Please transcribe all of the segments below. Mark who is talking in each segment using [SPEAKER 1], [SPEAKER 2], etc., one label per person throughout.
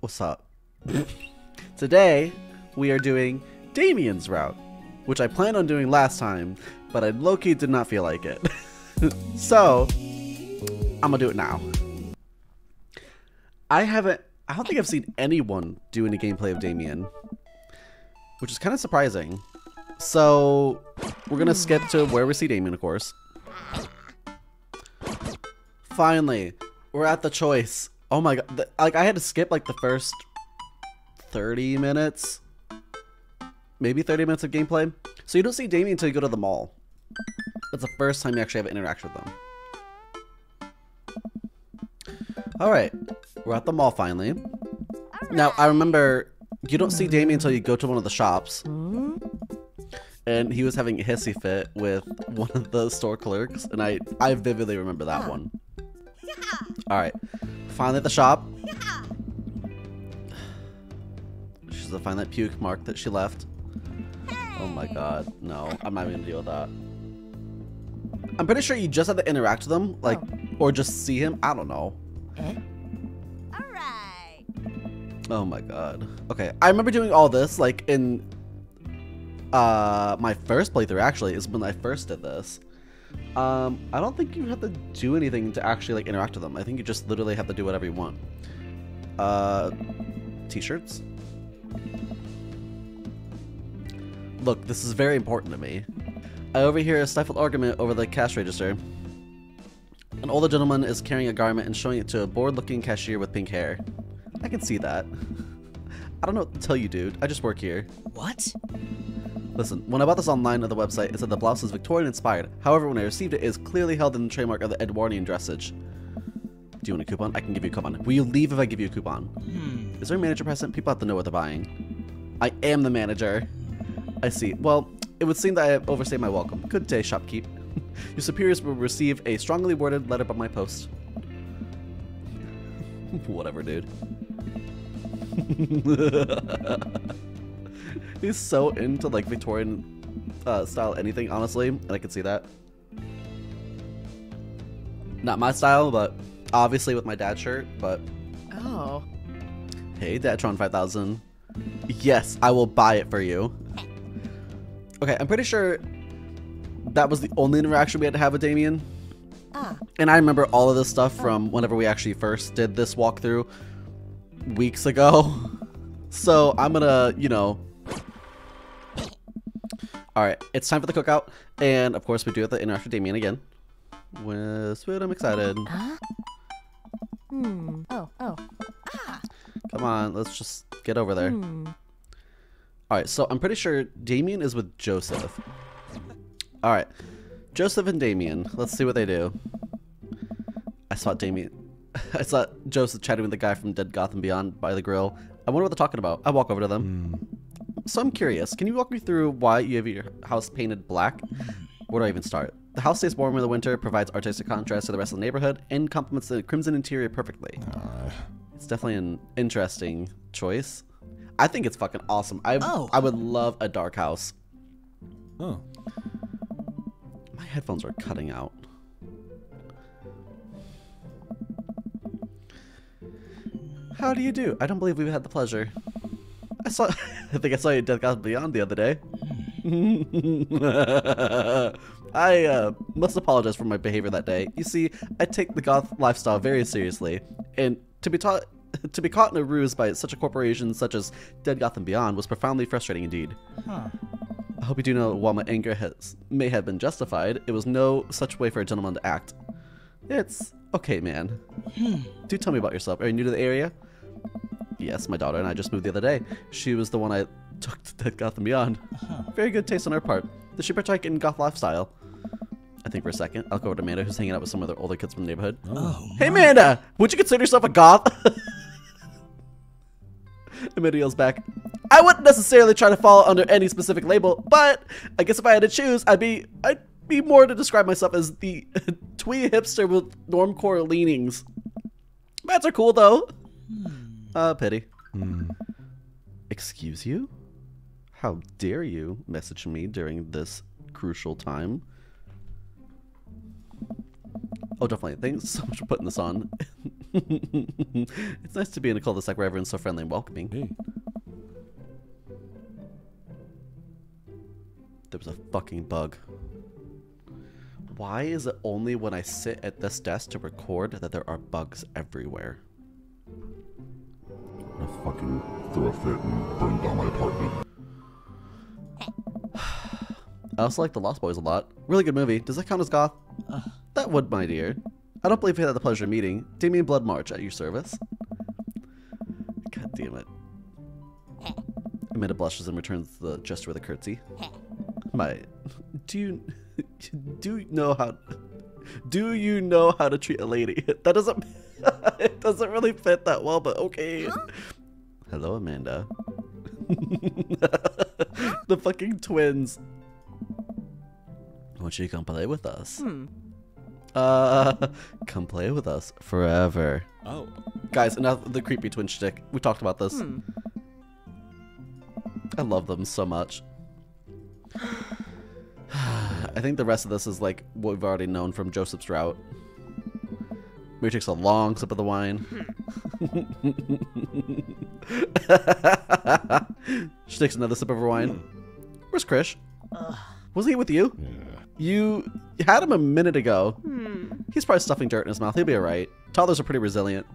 [SPEAKER 1] What's up? Today, we are doing Damien's route, which I planned on doing last time, but I low-key did not feel like it. So, I'm gonna do it now. I don't think I've seen anyone do any gameplay of Damien, which is kind of surprising. So, we're gonna skip to where we see Damien, of course. Finally, we're at the choice. Oh my god, like I had to skip like the first 30 minutes, maybe 30 minutes of gameplay. So you don't see Damien until you go to the mall. That's the first time you actually have an interaction with them. Alright, we're at the mall finally. Now, I remember you don't see Damien until you go to one of the shops. And he was having a hissy fit with one of the store clerks, and I vividly remember that one. Alright, finally at the shop. She's gonna find that puke mark that she left. Oh my god, no, I'm not even gonna deal with that. I'm pretty sure you just have to interact with him, like, or just see him. I don't know.
[SPEAKER 2] Alright.
[SPEAKER 1] Oh my god. Okay, I remember doing all this, like, in my first playthrough, actually, is when I first did this. I don't think you have to do anything to actually, like, interact with them. I think you just literally have to do whatever you want. T-shirts? Look, this is very important to me. I overhear a stifled argument over the cash register. An older gentleman is carrying a garment and showing it to a bored-looking cashier with pink hair. I can see that. I don't know what to tell you, dude. I just work here.
[SPEAKER 3] What?
[SPEAKER 1] Listen, when I bought this online on the website, it said the blouse is Victorian-inspired. However, when I received it, it is clearly held in the trademark of the Edwardian dressage. Do you want a coupon? I can give you a coupon. Will you leave if I give you a coupon? Is there a manager present? People have to know what they're buying. I am the manager. I see. Well, it would seem that I have overstayed my welcome. Good day, shopkeep. Your superiors will receive a strongly worded letter by my post. Whatever, dude. He's so into, like, Victorian style anything, honestly, and I can see that. Not my style, but obviously with my dad's shirt, but...
[SPEAKER 2] Oh.
[SPEAKER 1] Hey, Dadtron 5000. Yes, I will buy it for you. Okay, I'm pretty sure that was the only interaction we had to have with Damien. And I remember all of this stuff from whenever we actually first did this walkthrough weeks ago. So I'm gonna, you know... Alright, it's time for the cookout. And of course we do have the interaction with Damien again. Sweet, I'm excited. Come on, let's just get over there. Alright, so I'm pretty sure Damien is with Joseph. Alright, Joseph and Damien. Let's see what they do. I saw Joseph chatting with the guy from Dead Gotham Beyond by the grill. I wonder what they're talking about. I walk over to them. So I'm curious, can you walk me through why you have your house painted black? Where do I even start? The house stays warm in the winter, provides artistic contrast to the rest of the neighborhood, and complements the crimson interior perfectly. It's definitely an interesting choice. I think it's fucking awesome. I would love a dark house.
[SPEAKER 4] Oh.
[SPEAKER 1] My headphones are cutting out. How do you do? I don't believe we've had the pleasure. I think I saw you at Death Gods Beyond the other day. I must apologize for my behavior that day. You see, I take the goth lifestyle very seriously, and to be caught in a ruse by such a corporation such as Dead Gotham Beyond was profoundly frustrating indeed. I hope you do know while my anger may have been justified, it was no such way for a gentleman to act. It's okay, man. Do tell me about yourself. Are you new to the area? Yes, my daughter and I just moved the other day. She was the one I took to Dead Gotham Beyond. Very good taste on her part. Does she partake in goth lifestyle? I think for a second. I'll go over to Amanda, who's hanging out with some of the older kids from the neighborhood. Hey, Amanda! Would you consider yourself a goth? Amanda yells back, I wouldn't necessarily try to fall under any specific label, but I guess if I had to choose, I'd be more to describe myself as the twee hipster with normcore leanings. Mats are cool, though. Pity. Excuse you? How dare you message me during this crucial time? Oh, definitely. Thanks so much for putting this on. It's nice to be in a cul-de-sac where everyone's so friendly and welcoming.
[SPEAKER 2] Hey.
[SPEAKER 1] There was a fucking bug. Why is it only when I sit at this desk to record that there are bugs everywhere?
[SPEAKER 2] I fucking threw a fit and burned down my apartment.
[SPEAKER 1] I also like The Lost Boys a lot. Really good movie. Does that count as goth? That would, my dear. I don't believe you had the pleasure of meeting. Damien Blood March at your service. God damn it. Amanda blushes and returns the gesture with a curtsy. Do you know how to treat a lady? That doesn't it doesn't really fit that well, but okay. Hello, Amanda. The fucking twins. Won't you come play with us? Come play with us forever.
[SPEAKER 3] Oh.
[SPEAKER 1] Guys, enough of the creepy twin shtick. We talked about this. I love them so much. I think the rest of this is like what we've already known from Joseph's route. He takes a long sip of the wine. She takes another sip of her wine. Where's Krish? Was he with you?
[SPEAKER 2] Yeah.
[SPEAKER 1] You had him a minute ago. He's probably stuffing dirt in his mouth. He'll be alright. Toddlers are pretty resilient.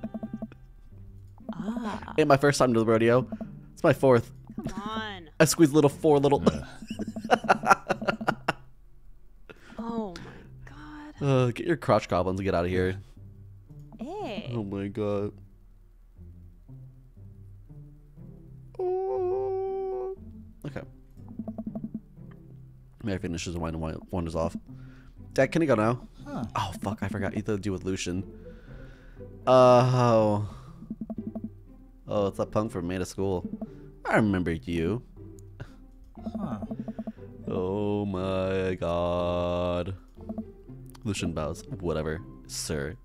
[SPEAKER 1] Ain't my first time to the rodeo. It's my fourth.
[SPEAKER 4] Come on.
[SPEAKER 1] I squeezed four little...
[SPEAKER 4] Oh my god.
[SPEAKER 1] Get your crotch goblins and get out of here.
[SPEAKER 4] Hey.
[SPEAKER 1] Oh my god. Oh. Okay. Mary finishes the wine and wanders off. Dad, can you go now?
[SPEAKER 3] Huh.
[SPEAKER 1] Oh fuck, I forgot. You have to deal with Lucian. Oh. Oh, it's that punk from Made of School. I remember you.
[SPEAKER 3] Huh.
[SPEAKER 1] Oh my god. Lucian bows. Whatever, sir.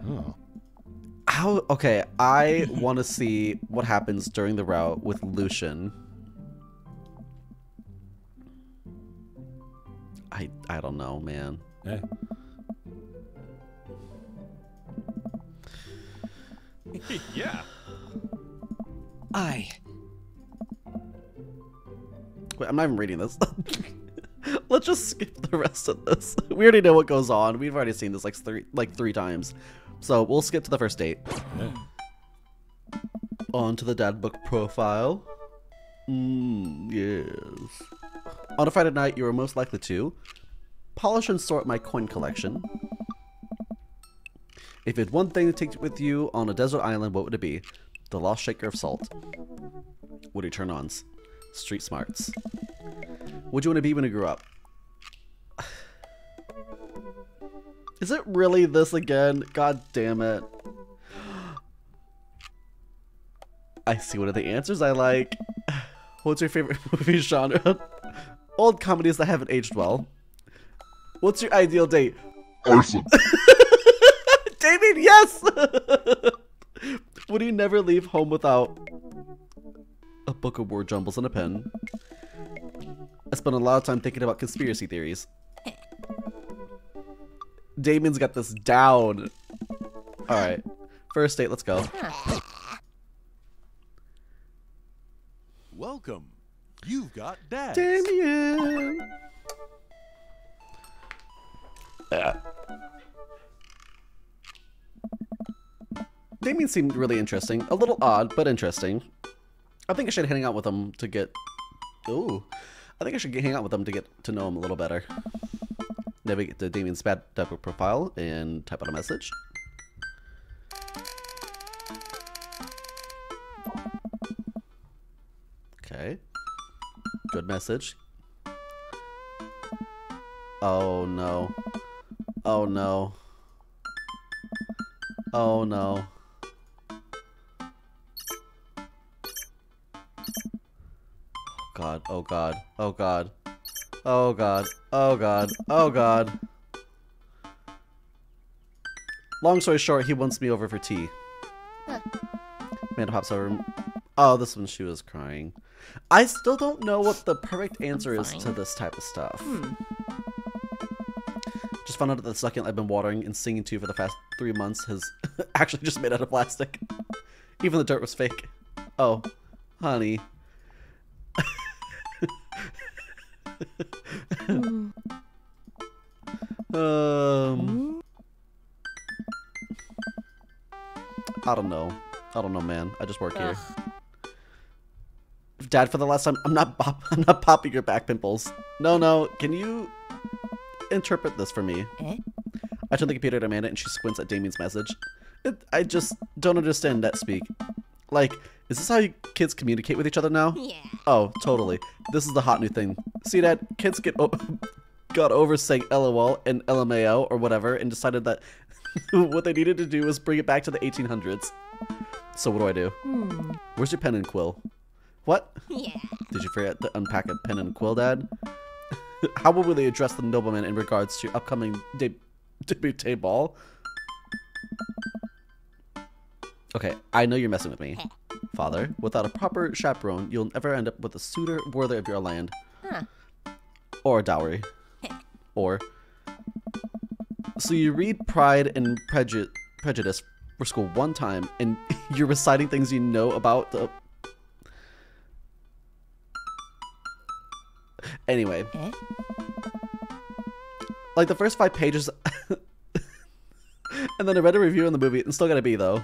[SPEAKER 2] Oh.
[SPEAKER 1] How? Okay, I want to see what happens during the route with Lucian. I don't know, man.
[SPEAKER 3] Hey. Yeah.
[SPEAKER 1] Wait, I'm not even reading this. Let's just skip the rest of this. We already know what goes on. We've already seen this like three times. So we'll skip to the first date.
[SPEAKER 3] Yeah.
[SPEAKER 1] On to the dad book profile. Yes. On a Friday night, you are most likely to polish and sort my coin collection. If you had one thing to take with you on a desert island, what would it be? The lost shaker of salt. What are your turn-ons? Street smarts. What do you want to be when you grew up? Is it really this again? God damn it. I see one of the answers I like. What's your favorite movie genre? Old comedies that haven't aged well. What's your ideal date?
[SPEAKER 2] Arson.
[SPEAKER 1] Damien, yes! Would you never leave home without a book of word jumbles and a pen? I spent a lot of time thinking about conspiracy theories. Damien's got this down. Alright. First date, let's go.
[SPEAKER 3] Welcome. You've got dads.
[SPEAKER 1] Damien! Damien seemed really interesting. A little odd, but interesting. I think I should hang out with him to get... Ooh. I think I should hang out with him to get to know him a little better. Navigate to Damien's bad type of profile and type out a message. Okay. Good message. Oh no. Oh no. Oh no. God, oh god, oh god. Oh god, oh god, oh god. Long story short, he wants me over for tea. Amanda pops over. Oh, this one she was crying. I still don't know what the perfect answer is to this type of stuff. Just found out that the succulent I've been watering and singing to for the past 3 months has actually just made out of plastic. Even the dirt was fake. Oh, honey. I don't know. I don't know, man. I just work here. Dad, for the last time, I'm not popping your back pimples. No. Can you interpret this for me? I turn the computer to Amanda and she squints at Damien's message. I just don't understand that speak. Like, is this how you kids communicate with each other now?
[SPEAKER 5] Yeah.
[SPEAKER 1] Oh, totally. This is the hot new thing. See, Dad, kids got over saying LOL and LMAO or whatever and decided that what they needed to do was bring it back to the 1800s. So what do? Where's your pen and quill? What?
[SPEAKER 5] Yeah.
[SPEAKER 1] Did you forget to unpack a pen and quill, Dad? How will they address the nobleman in regards to your upcoming debut ball? Okay, I know you're messing with me. Father, without a proper chaperone, you'll never end up with a suitor worthy of your land.
[SPEAKER 5] Huh.
[SPEAKER 1] Or a dowry. Or... So you read Pride and Prejudice for school one time, and you're reciting things you know about the... Anyway. Like the first 5 pages... and then I read a review in the movie, and still got a B, though.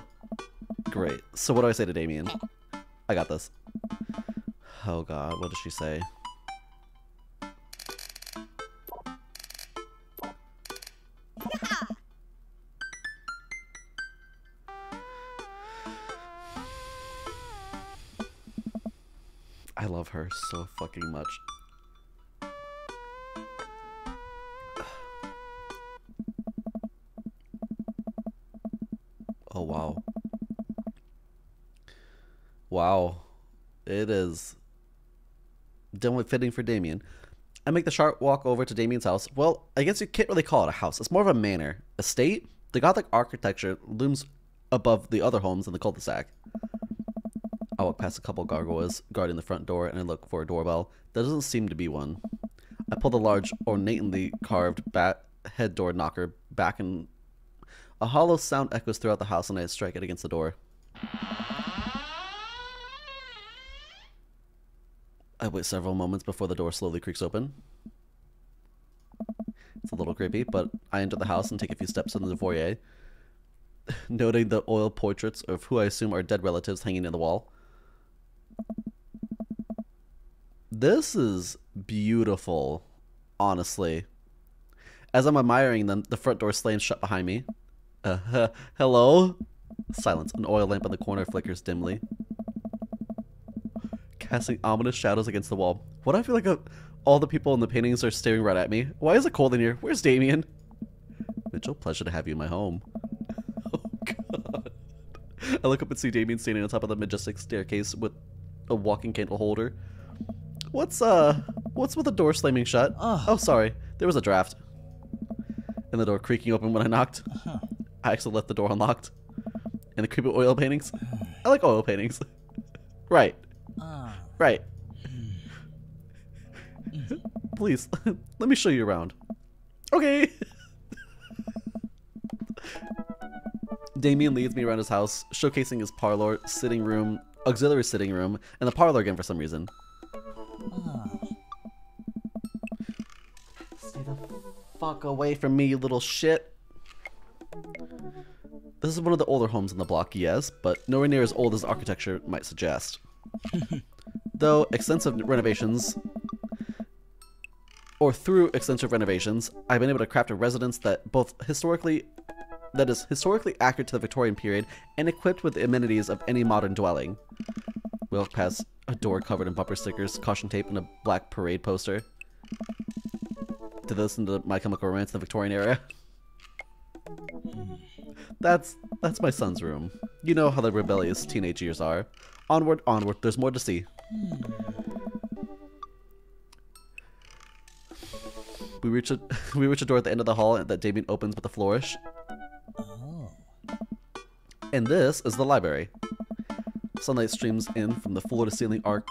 [SPEAKER 1] Great. So what do I say to Damien? I got this. Oh god, what does she say? I love her so fucking much. Oh wow. Wow. It is definitely fitting for Damien. I make the sharp walk over to Damien's house. Well, I guess you can't really call it a house. It's more of a manor. Estate? The Gothic architecture looms above the other homes in the cul-de-sac. I walk past a couple gargoyles guarding the front door and I look for a doorbell. There doesn't seem to be one. I pull the large, ornately carved head door knocker back and a hollow sound echoes throughout the house and I strike it against the door. I wait several moments before the door slowly creaks open. It's a little creepy, but I enter the house and take a few steps into the foyer, noting the oil portraits of who I assume are dead relatives hanging in the wall. This is beautiful, honestly. As I'm admiring them, the front door slams shut behind me. Hello? Silence. An oil lamp in the corner flickers dimly, casting ominous shadows against the wall. What do I feel like all the people in the paintings are staring right at me? Why is it cold in here? Where's Damien? Mitchell, pleasure to have you in my home. Oh god. I look up and see Damien standing on top of the majestic staircase with a walking candle holder. What's with the door slamming shut? Oh, sorry. There was a draft. And the door creaking open when I knocked. I actually left the door unlocked. And the creepy oil paintings. I like oil paintings. Right. Right. Please, let me show you around. Okay. Damien leads me around his house, showcasing his parlor, sitting room, auxiliary sitting room, and the parlor again for some reason. Stay the fuck away from me, you little shit. This is one of the older homes in the block, yes, but nowhere near as old as architecture might suggest. Though extensive renovations, or through extensive renovations, I've been able to craft a residence that is historically accurate to the Victorian period and equipped with the amenities of any modern dwelling. We walk past a door covered in bumper stickers, caution tape, and a black parade poster. To listen to My Chemical Romance in the Victorian era. That's my son's room. You know how the rebellious teenage years are. Onward, onward, there's more to see. We reach a door at the end of the hall that Damien opens with a flourish. And this is the library. Sunlight streams in from the floor-to-ceiling arched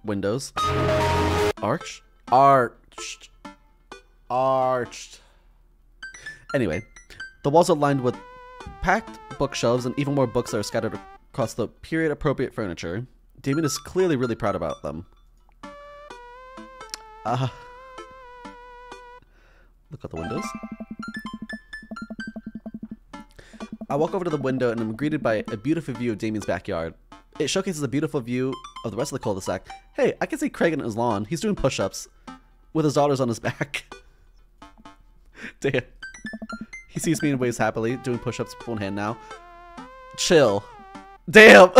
[SPEAKER 1] windows. Arched? arched. Anyway, the walls are lined with packed bookshelves and even more books that are scattered across the period-appropriate furniture. Damien is clearly really proud about them. Look out the windows. I walk over to the window and I'm greeted by a beautiful view of Damien's backyard. It showcases a beautiful view of the rest of the cul-de-sac. Hey, I can see Craig on his lawn. He's doing push-ups with his daughters on his back. Damn. He sees me and waves happily, doing push-ups with one hand now. Chill. Damn!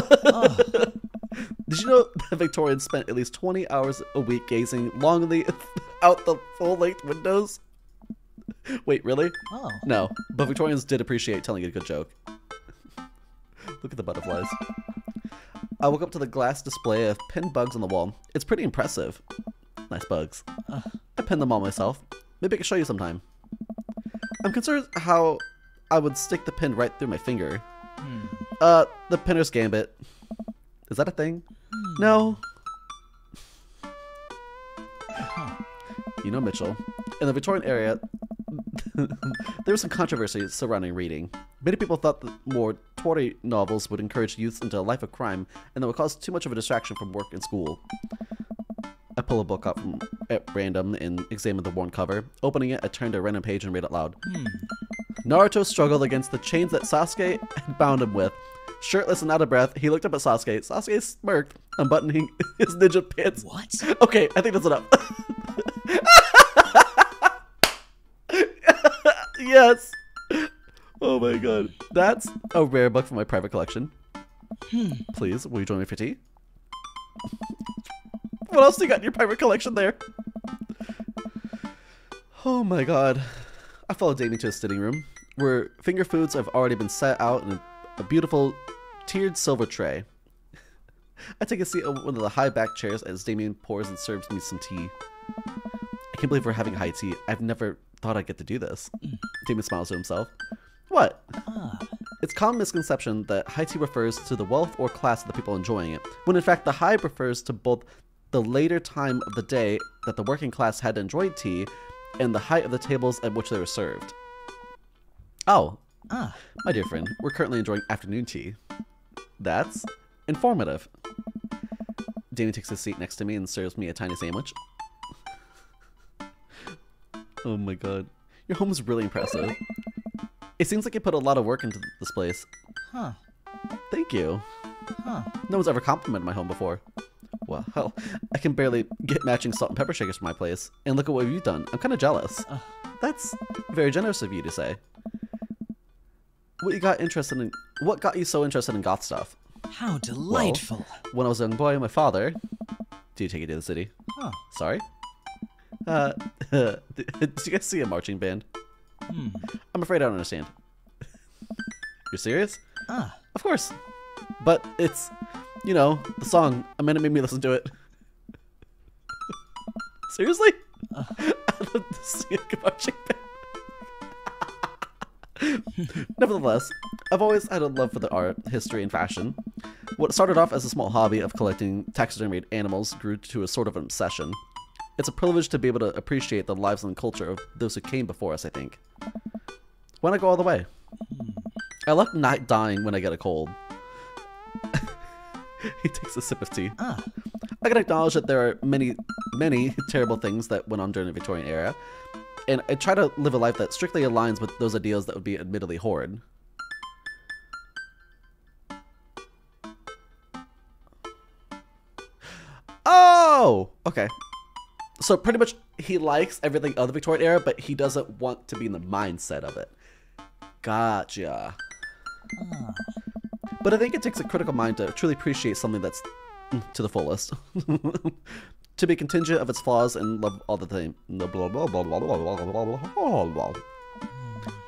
[SPEAKER 1] Did you know that Victorians spent at least 20 hours a week gazing longingly out the full-length windows? Wait, really?
[SPEAKER 5] Oh.
[SPEAKER 1] No, but Victorians did appreciate telling a good joke. Look at the butterflies. I woke up to the glass display of pinned bugs on the wall. It's pretty impressive. Nice bugs. I pinned them all myself. Maybe I could show you sometime. I'm concerned how I would stick the pin right through my finger. The pinner's gambit. Is that a thing? No. You know Mitchell. In the Victorian era, there was some controversy surrounding reading. Many people thought that more Tory novels would encourage youths into a life of crime and that would cause too much of a distraction from work and school. I pull a book out at random and examine the worn cover. Opening it, I turned to a random page and read it aloud. Naruto struggled against the chains that Sasuke had bound him with. Shirtless and out of breath, he looked up at Sasuke. Sasuke smirked, unbuttoning his ninja pants.
[SPEAKER 5] What?
[SPEAKER 1] Okay, I think that's enough. Yes. Oh my god. That's a rare book from my private collection. Please, will you join me for tea? What else do you got in your private collection there? Oh my god. I followed Damien to his sitting room, where finger foods have already been set out in a beautiful tiered silver tray. I take a seat on one of the high back chairs as Damien pours and serves me some tea. I can't believe we're having high tea. I've never thought I'd get to do this. Damien smiles to himself. What? It's a common misconception that high tea refers to the wealth or class of the people enjoying it, when in fact the high refers to both the later time of the day that the working class had enjoyed tea and the height of the tables at which they were served. Oh, my dear friend, we're currently enjoying afternoon tea. That's informative. Damien takes his seat next to me and serves me a tiny sandwich. Oh my god. Your home is really impressive. It seems like you put a lot of work into this place.
[SPEAKER 5] Huh.
[SPEAKER 1] Thank you.
[SPEAKER 5] Huh.
[SPEAKER 1] No one's ever complimented my home before. Well, hell, I can barely get matching salt and pepper shakers for my place. And look at what you've done. I'm kind of jealous. That's very generous of you to say. What got you so interested in goth stuff?
[SPEAKER 5] How delightful.
[SPEAKER 1] Well, when I was a young boy, my father... Do you take it to the city?
[SPEAKER 5] Huh.
[SPEAKER 1] Sorry? Did you guys see a marching band? I'm afraid I don't understand. You're serious? Of course. But it's, you know, the song. Amanda made me listen to it. Seriously? I'd love to see a marching band. Nevertheless, I've always had a love for the art, history, and fashion. What started off as a small hobby of collecting taxidermied animals grew to a sort of an obsession. It's a privilege to be able to appreciate the lives and culture of those who came before us, I think. Why not go all the way? I like not dying when I get a cold. He takes a sip of tea. I can acknowledge that there are many, many terrible things that went on during the Victorian era, and I try to live a life that strictly aligns with those ideals that would be admittedly horrid. Oh! Okay. So pretty much he likes everything of the Victorian era, but he doesn't want to be in the mindset of it. Gotcha. But I think it takes a critical mind to truly appreciate something that's to the fullest. To be contingent of its flaws and love all the things.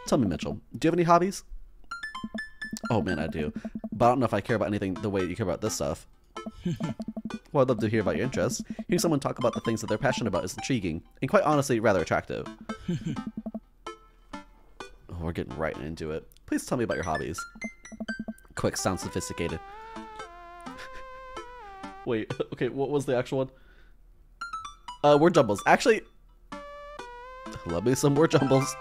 [SPEAKER 1] Tell me, Mitchell, do you have any hobbies? Oh man, I do. But I don't know if I care about anything the way you care about this stuff. Well, I'd love to hear about your interests. Hearing someone talk about the things that they're passionate about is intriguing, and quite honestly, rather attractive. Oh, we're getting right into it. Please tell me about your hobbies. Quick, sounds sophisticated. Wait, okay, what was the actual one? Word jumbles. Actually, Love me some word jumbles.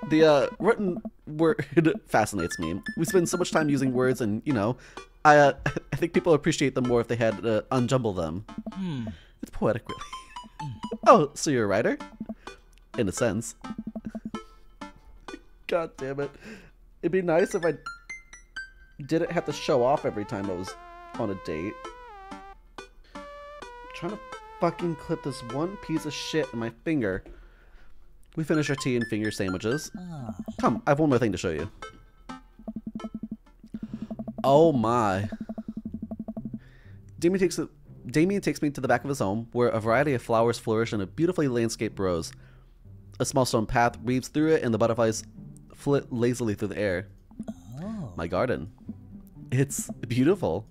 [SPEAKER 1] The written word fascinates me. We spend so much time using words, and you know, I think people appreciate them more if they had to unjumble them. It's poetic, really. Oh, so you're a writer? In a sense. God damn it. It'd be nice if I didn't have to show off every time I was on a date. I'm trying to fucking clip this one piece of shit in my finger. We finish our tea and finger sandwiches. Come, I have one more thing to show you. Oh my. Damien takes me to the back of his home, where a variety of flowers flourish in a beautifully landscaped rows. A small stone path weaves through it, and the butterflies flit lazily through the air. My garden. It's beautiful.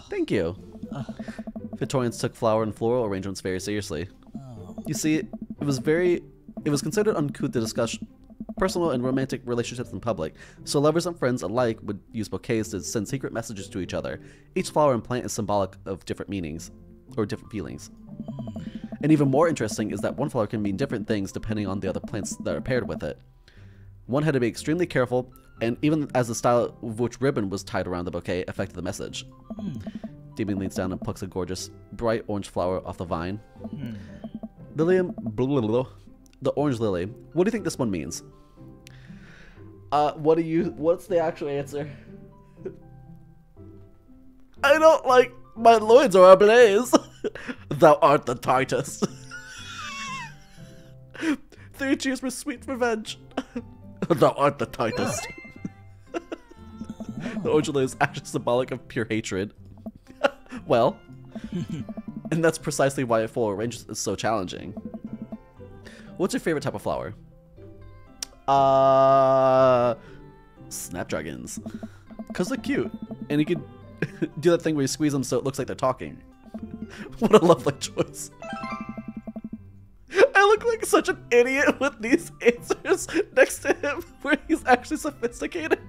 [SPEAKER 1] Thank you. Victorians took flower and floral arrangements very seriously. You see, it was considered uncouth to discuss personal and romantic relationships in public, so lovers and friends alike would use bouquets to send secret messages to each other. Each flower and plant is symbolic of different meanings, or different feelings. And even more interesting is that one flower can mean different things depending on the other plants that are paired with it. One had to be extremely careful, and even as the style of which ribbon was tied around the bouquet affected the message. Damien leans down and plucks a gorgeous, bright orange flower off the vine. Lilium, the orange lily. What do you think this one means? What's the actual answer? I don't like my loins are ablaze. Thou art the tightest. 3 cheers for sweet revenge. Thou art the tightest. The orange lily is actually symbolic of pure hatred. Well, and that's precisely why a full arrangement is so challenging. What's your favorite type of flower? Snapdragons. Because they're cute. And you can do that thing where you squeeze them so it looks like they're talking. What a lovely choice. I look like such an idiot with these answers next to him where he's actually sophisticated.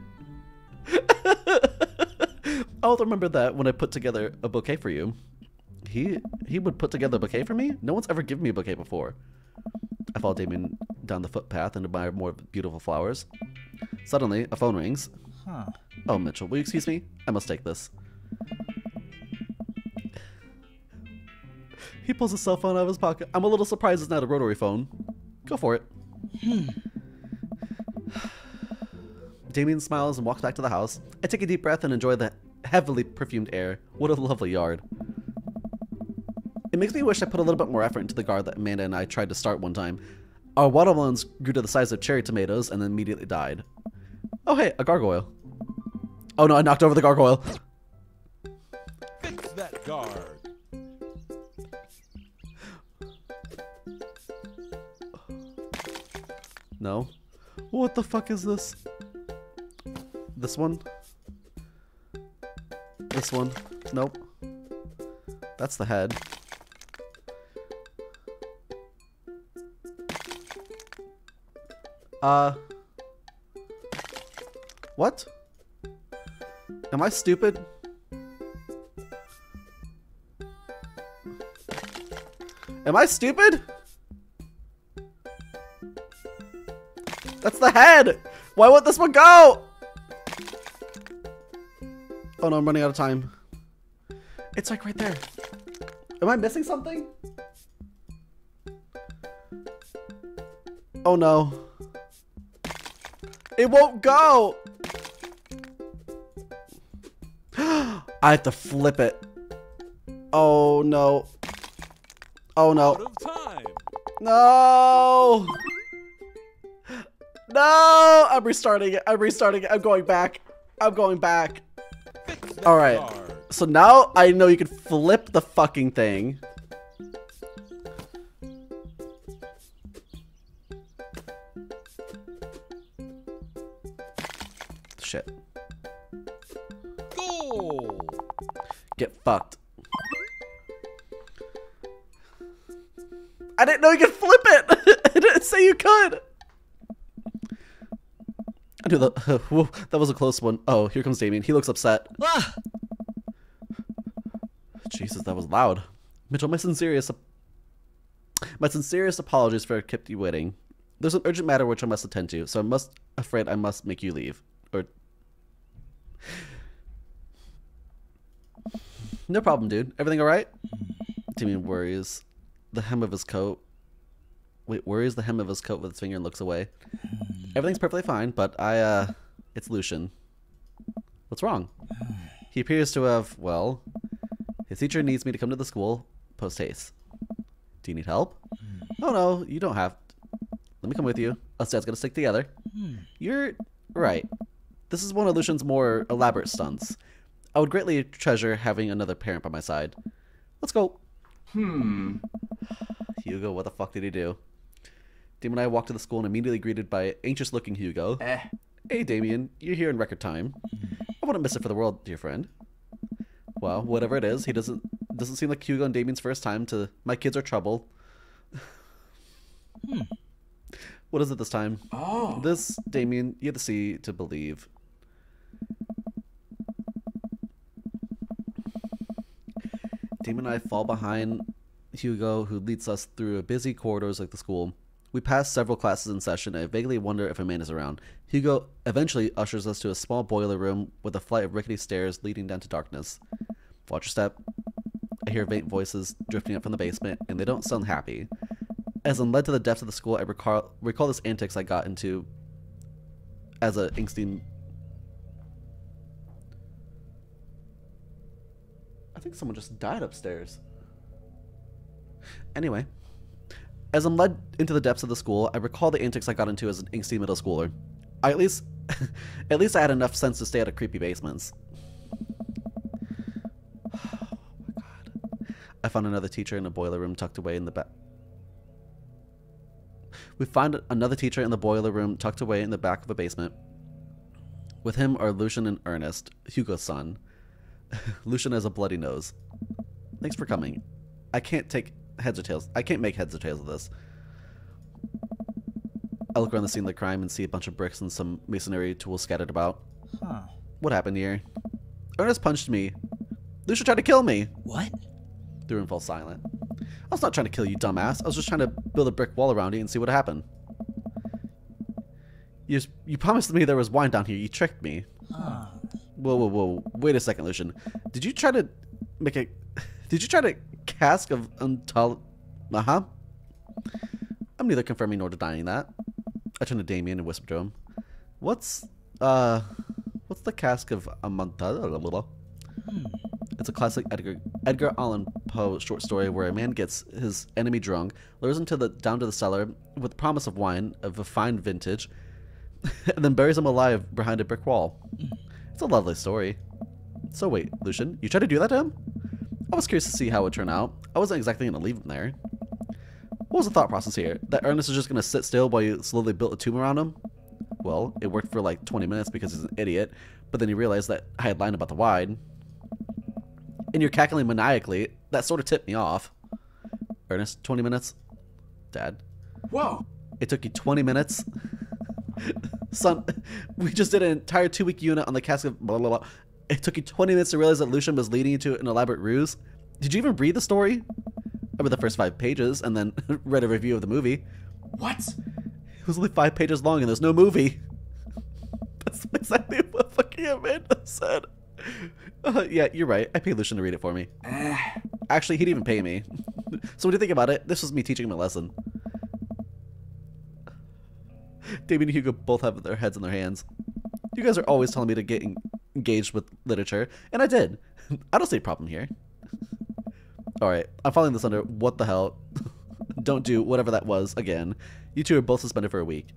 [SPEAKER 1] I'll remember that when I put together a bouquet for you. He would put together a bouquet for me? No one's ever given me a bouquet before. I follow Damien down the footpath and admire more beautiful flowers. Suddenly, a phone rings. Oh, Mitchell, will you excuse me? I must take this. He pulls his cell phone out of his pocket. I'm a little surprised it's not a rotary phone. Go for it. Damien smiles and walks back to the house. I take a deep breath and enjoy the heavily perfumed air. What a lovely yard. It makes me wish I put a little bit more effort into the garden that Amanda and I tried to start one time. Our watermelons grew to the size of cherry tomatoes and then immediately died. Oh hey, a gargoyle. Oh no, I knocked over the gargoyle.
[SPEAKER 3] Fix that guard.
[SPEAKER 1] No. What the fuck is this? This one? This one? Nope. That's the head. What? Am I stupid? Am I stupid? That's the head! Why won't this one go? Oh no, I'm running out of time. It's like right there. Am I missing something? Oh no. It won't go! I have to flip it. Oh no. Oh no.
[SPEAKER 3] Out of time.
[SPEAKER 1] No! No! I'm restarting it. I'm restarting it. I'm going back. I'm going back.
[SPEAKER 3] Fix that
[SPEAKER 1] Alright.
[SPEAKER 3] guard.
[SPEAKER 1] So now I know you can flip the fucking thing. Shit.
[SPEAKER 3] Goal.
[SPEAKER 1] Get fucked. I didn't know you could flip it! I didn't say you could! I knew that. Whoa, that was a close one. Oh, here comes Damien. He looks upset. Jesus, that was loud. Mitchell, my sincerest apologies for kept you waiting. There's an urgent matter which I must attend to, so afraid I must make you leave. Or... No problem, dude. Everything alright? Damien worries the hem of his coat. Worries the hem of his coat with his finger and looks away. Everything's perfectly fine, but it's Lucian. What's wrong? He appears to have, well, his teacher needs me to come to the school post haste. Do you need help? Oh no, you don't have. Let me come with you. Us dad's gonna stick together. You're right. This is one of Lucian's more elaborate stunts. I would greatly treasure having another parent by my side. Let's go. Hugo, what the fuck did he do? Damien and I walked to the school and immediately greeted by anxious-looking Hugo. Hey, Damien, you're here in record time. I wouldn't miss it for the world, dear friend. Well, whatever it is, he doesn't seem like Hugo and Damien's first time to my kids are trouble. What is it this time? Oh. This, Damien, you have to see to believe. Damien and I fall behind Hugo, who leads us through busy corridors like the school. We pass several classes in session, and I vaguely wonder if a man is around. Hugo eventually ushers us to a small boiler room with a flight of rickety stairs leading down to darkness. Watch your step. I hear faint voices drifting up from the basement, and they don't sound happy. As I'm led to the depths of the school, I recall this antics I got into as a angsty... I think someone just died upstairs. Anyway, as I'm led into the depths of the school, I recall the antics I got into as an angsty middle schooler. At least I had enough sense to stay out of creepy basements. Oh my god. I found another teacher in a boiler room tucked away in the back. We find another teacher in the boiler room tucked away in the back of a basement. With him are Lucian and Ernest, Hugo's son. Lucian has a bloody nose. Thanks for coming. I can't make heads or tails of this. I look around the scene of the crime and see a bunch of bricks and some masonry tools scattered about. What happened here? Ernest punched me. Lucian tried to kill me.
[SPEAKER 5] What?
[SPEAKER 1] The room falls silent. I was not trying to kill you, dumbass. I was just trying to build a brick wall around you and see what happened. You promised me there was wine down here. You tricked me. Whoa. Wait a second, Lucian. Did you try to cask of I'm neither confirming nor denying that. I turn to Damien and whisper to him. What's the cask of Amontillado? It's a classic Edgar Allan Poe short story where a man gets his enemy drunk, lures him down to the cellar with the promise of wine of a fine vintage, and then buries him alive behind a brick wall. It's a lovely story. So wait, Lucian, you tried to do that to him? I was curious to see how it would turn out. I wasn't exactly going to leave him there. What was the thought process here? That Ernest is just going to sit still while you slowly built a tomb around him? Well, it worked for like 20 minutes because he's an idiot, but then he realized that I had lied about the wine. And you're cackling maniacally. That sort of tipped me off. Ernest, 20 minutes? Dad.
[SPEAKER 6] Whoa!
[SPEAKER 1] It took you 20 minutes? Son, we just did an entire 2-week unit on the cask of blah, blah, blah. It took you 20 minutes to realize that Lucian was leading you to an elaborate ruse? Did you even read the story? I read the first 5 pages and then read a review of the movie.
[SPEAKER 6] What?
[SPEAKER 1] It was only 5 pages long and there's no movie. That's exactly what fucking Amanda said. Yeah, you're right. I paid Lucian to read it for me. Actually, he didn't even pay me. So when you think about it, this was me teaching him a lesson. Damien and Hugo both have their heads in their hands. You guys are always telling me to get engaged with literature, and I did. I don't see a problem here. Alright, I'm following this under what the hell. Don't do whatever that was again. You two are both suspended for a week.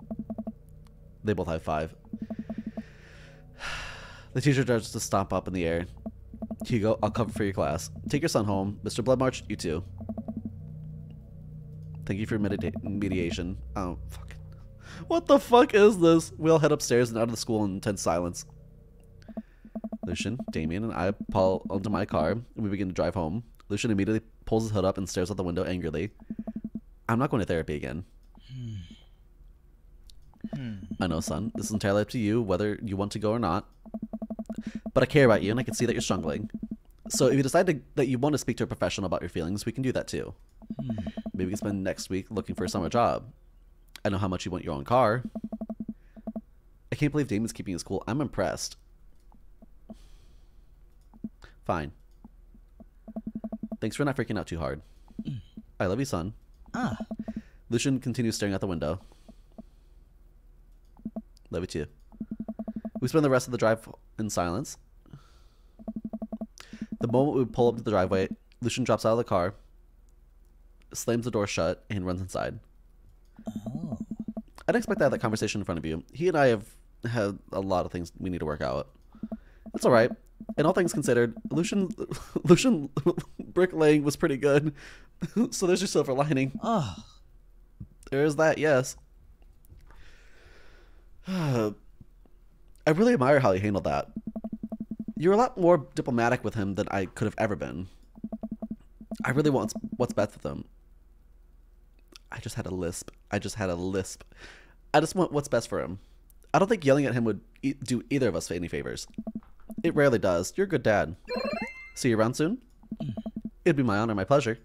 [SPEAKER 1] They both high five. The teacher starts to stomp up in the air. Hugo, I'll cover for your class. Take your son home. Mr. Bloodmarch, you too. Thank you for your mediation. Oh, fuck. What the fuck is this? We all head upstairs and out of the school in intense silence. Lucian, Damien, and I pull onto my car, and we begin to drive home. Lucian immediately pulls his hood up and stares out the window angrily. I'm not going to therapy again. I know, son. This is entirely up to you, whether you want to go or not. But I care about you, and I can see that you're struggling. So if you decide that you want to speak to a professional about your feelings, we can do that too. Maybe we can spend next week looking for a summer job. I know how much you want your own car. I can't believe Damien's keeping his cool. I'm impressed. Fine. Thanks for not freaking out too hard. I love you, son.
[SPEAKER 5] Ah.
[SPEAKER 1] Lucian continues staring out the window. Love you too. We spend the rest of the drive in silence. The moment we pull up to the driveway, Lucian drops out of the car, slams the door shut, and runs inside.
[SPEAKER 5] Oh.
[SPEAKER 1] I didn't expect to have that conversation in front of you. He and I have had a lot of things we need to work out. It's alright. And all things considered, Lucian bricklaying was pretty good. So there's your silver lining.
[SPEAKER 5] Oh.
[SPEAKER 1] There's that, yes. I really admire how he handled that. You're a lot more diplomatic with him than I could have ever been. I really want what's best for them. I just had a lisp. I just want what's best for him. I don't think yelling at him would do either of us any favors. It rarely does. You're a good dad. See you around soon? It'd be my honor, my pleasure.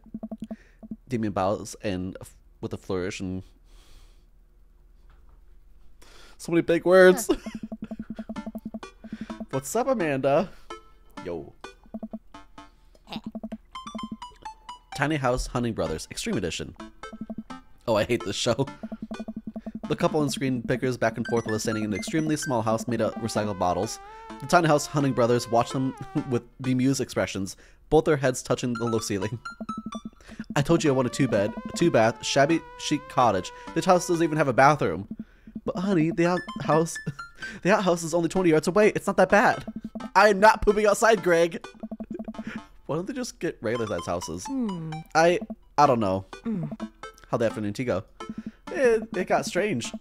[SPEAKER 1] Damien bows and with a flourish and so many big words. What's up, Amanda? Yo. Tiny House Hunting Brothers Extreme Edition. Oh, I hate this show. The couple on screen bickers back and forth while standing in an extremely small house made of recycled bottles. The Tiny House Hunting Brothers watch them with bemused expressions, both their heads touching the low ceiling. I told you I want a two-bath, shabby chic cottage. This house doesn't even have a bathroom. But honey, the outhouse is only 20 yards away. It's not that bad. I am not pooping outside, Greg. Why don't they just get regular sized houses? I don't know. How'd the afternoon tea go? It got strange.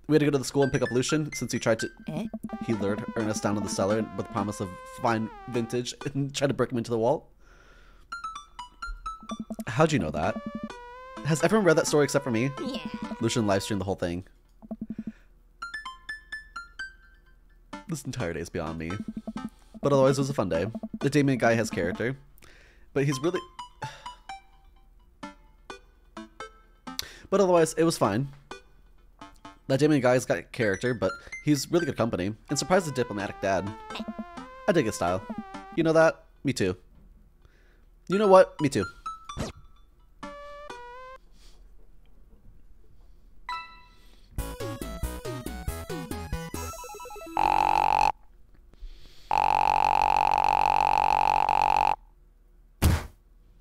[SPEAKER 1] We had to go to the school and pick up Lucian since he tried to... He lured Ernest down to the cellar with the promise of fine vintage and tried to break him into the wall. How'd you know that? Has everyone read that story except for me?
[SPEAKER 4] Yeah.
[SPEAKER 1] Lucian livestreamed the whole thing. This entire day is beyond me. But otherwise, it was a fun day. The Damien guy has character. But he's really... But otherwise, it was fine. That Damien guy's got character, but he's really good company. And surprised the diplomatic dad. I dig his style. You know that? Me too. You know what? Me too.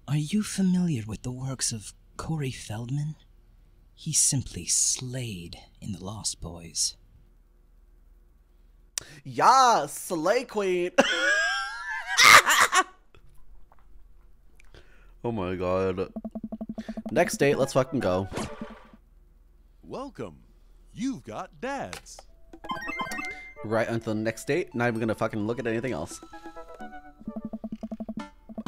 [SPEAKER 5] Are you familiar with the works of Corey Feldman? He simply slayed in The Lost Boys.
[SPEAKER 1] Yeah, Slay Queen. Oh my god. Next date, let's fucking go.
[SPEAKER 3] Welcome. You've got dads.
[SPEAKER 1] Right onto the next date. Not even gonna fucking look at anything else.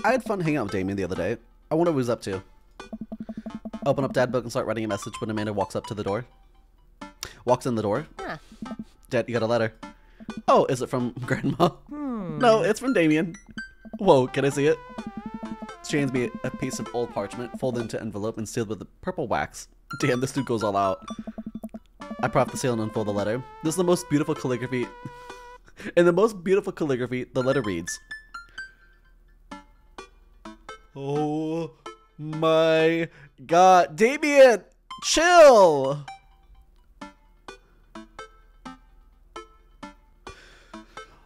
[SPEAKER 1] I had fun hanging out with Damien the other day. I wonder what he's up to. Open up dad book and start writing a message when Amanda walks up to the door. Walks in the door.
[SPEAKER 4] Huh.
[SPEAKER 1] Dad, you got a letter. Oh, is it from Grandma? No, it's from Damien. Whoa, can I see it? She hands me a piece of old parchment, folded into envelope and sealed with the purple wax. Damn, this dude goes all out. I pop the seal and unfold the letter. This is the most beautiful calligraphy. In the most beautiful calligraphy, the letter reads, oh my god. Damien, chill!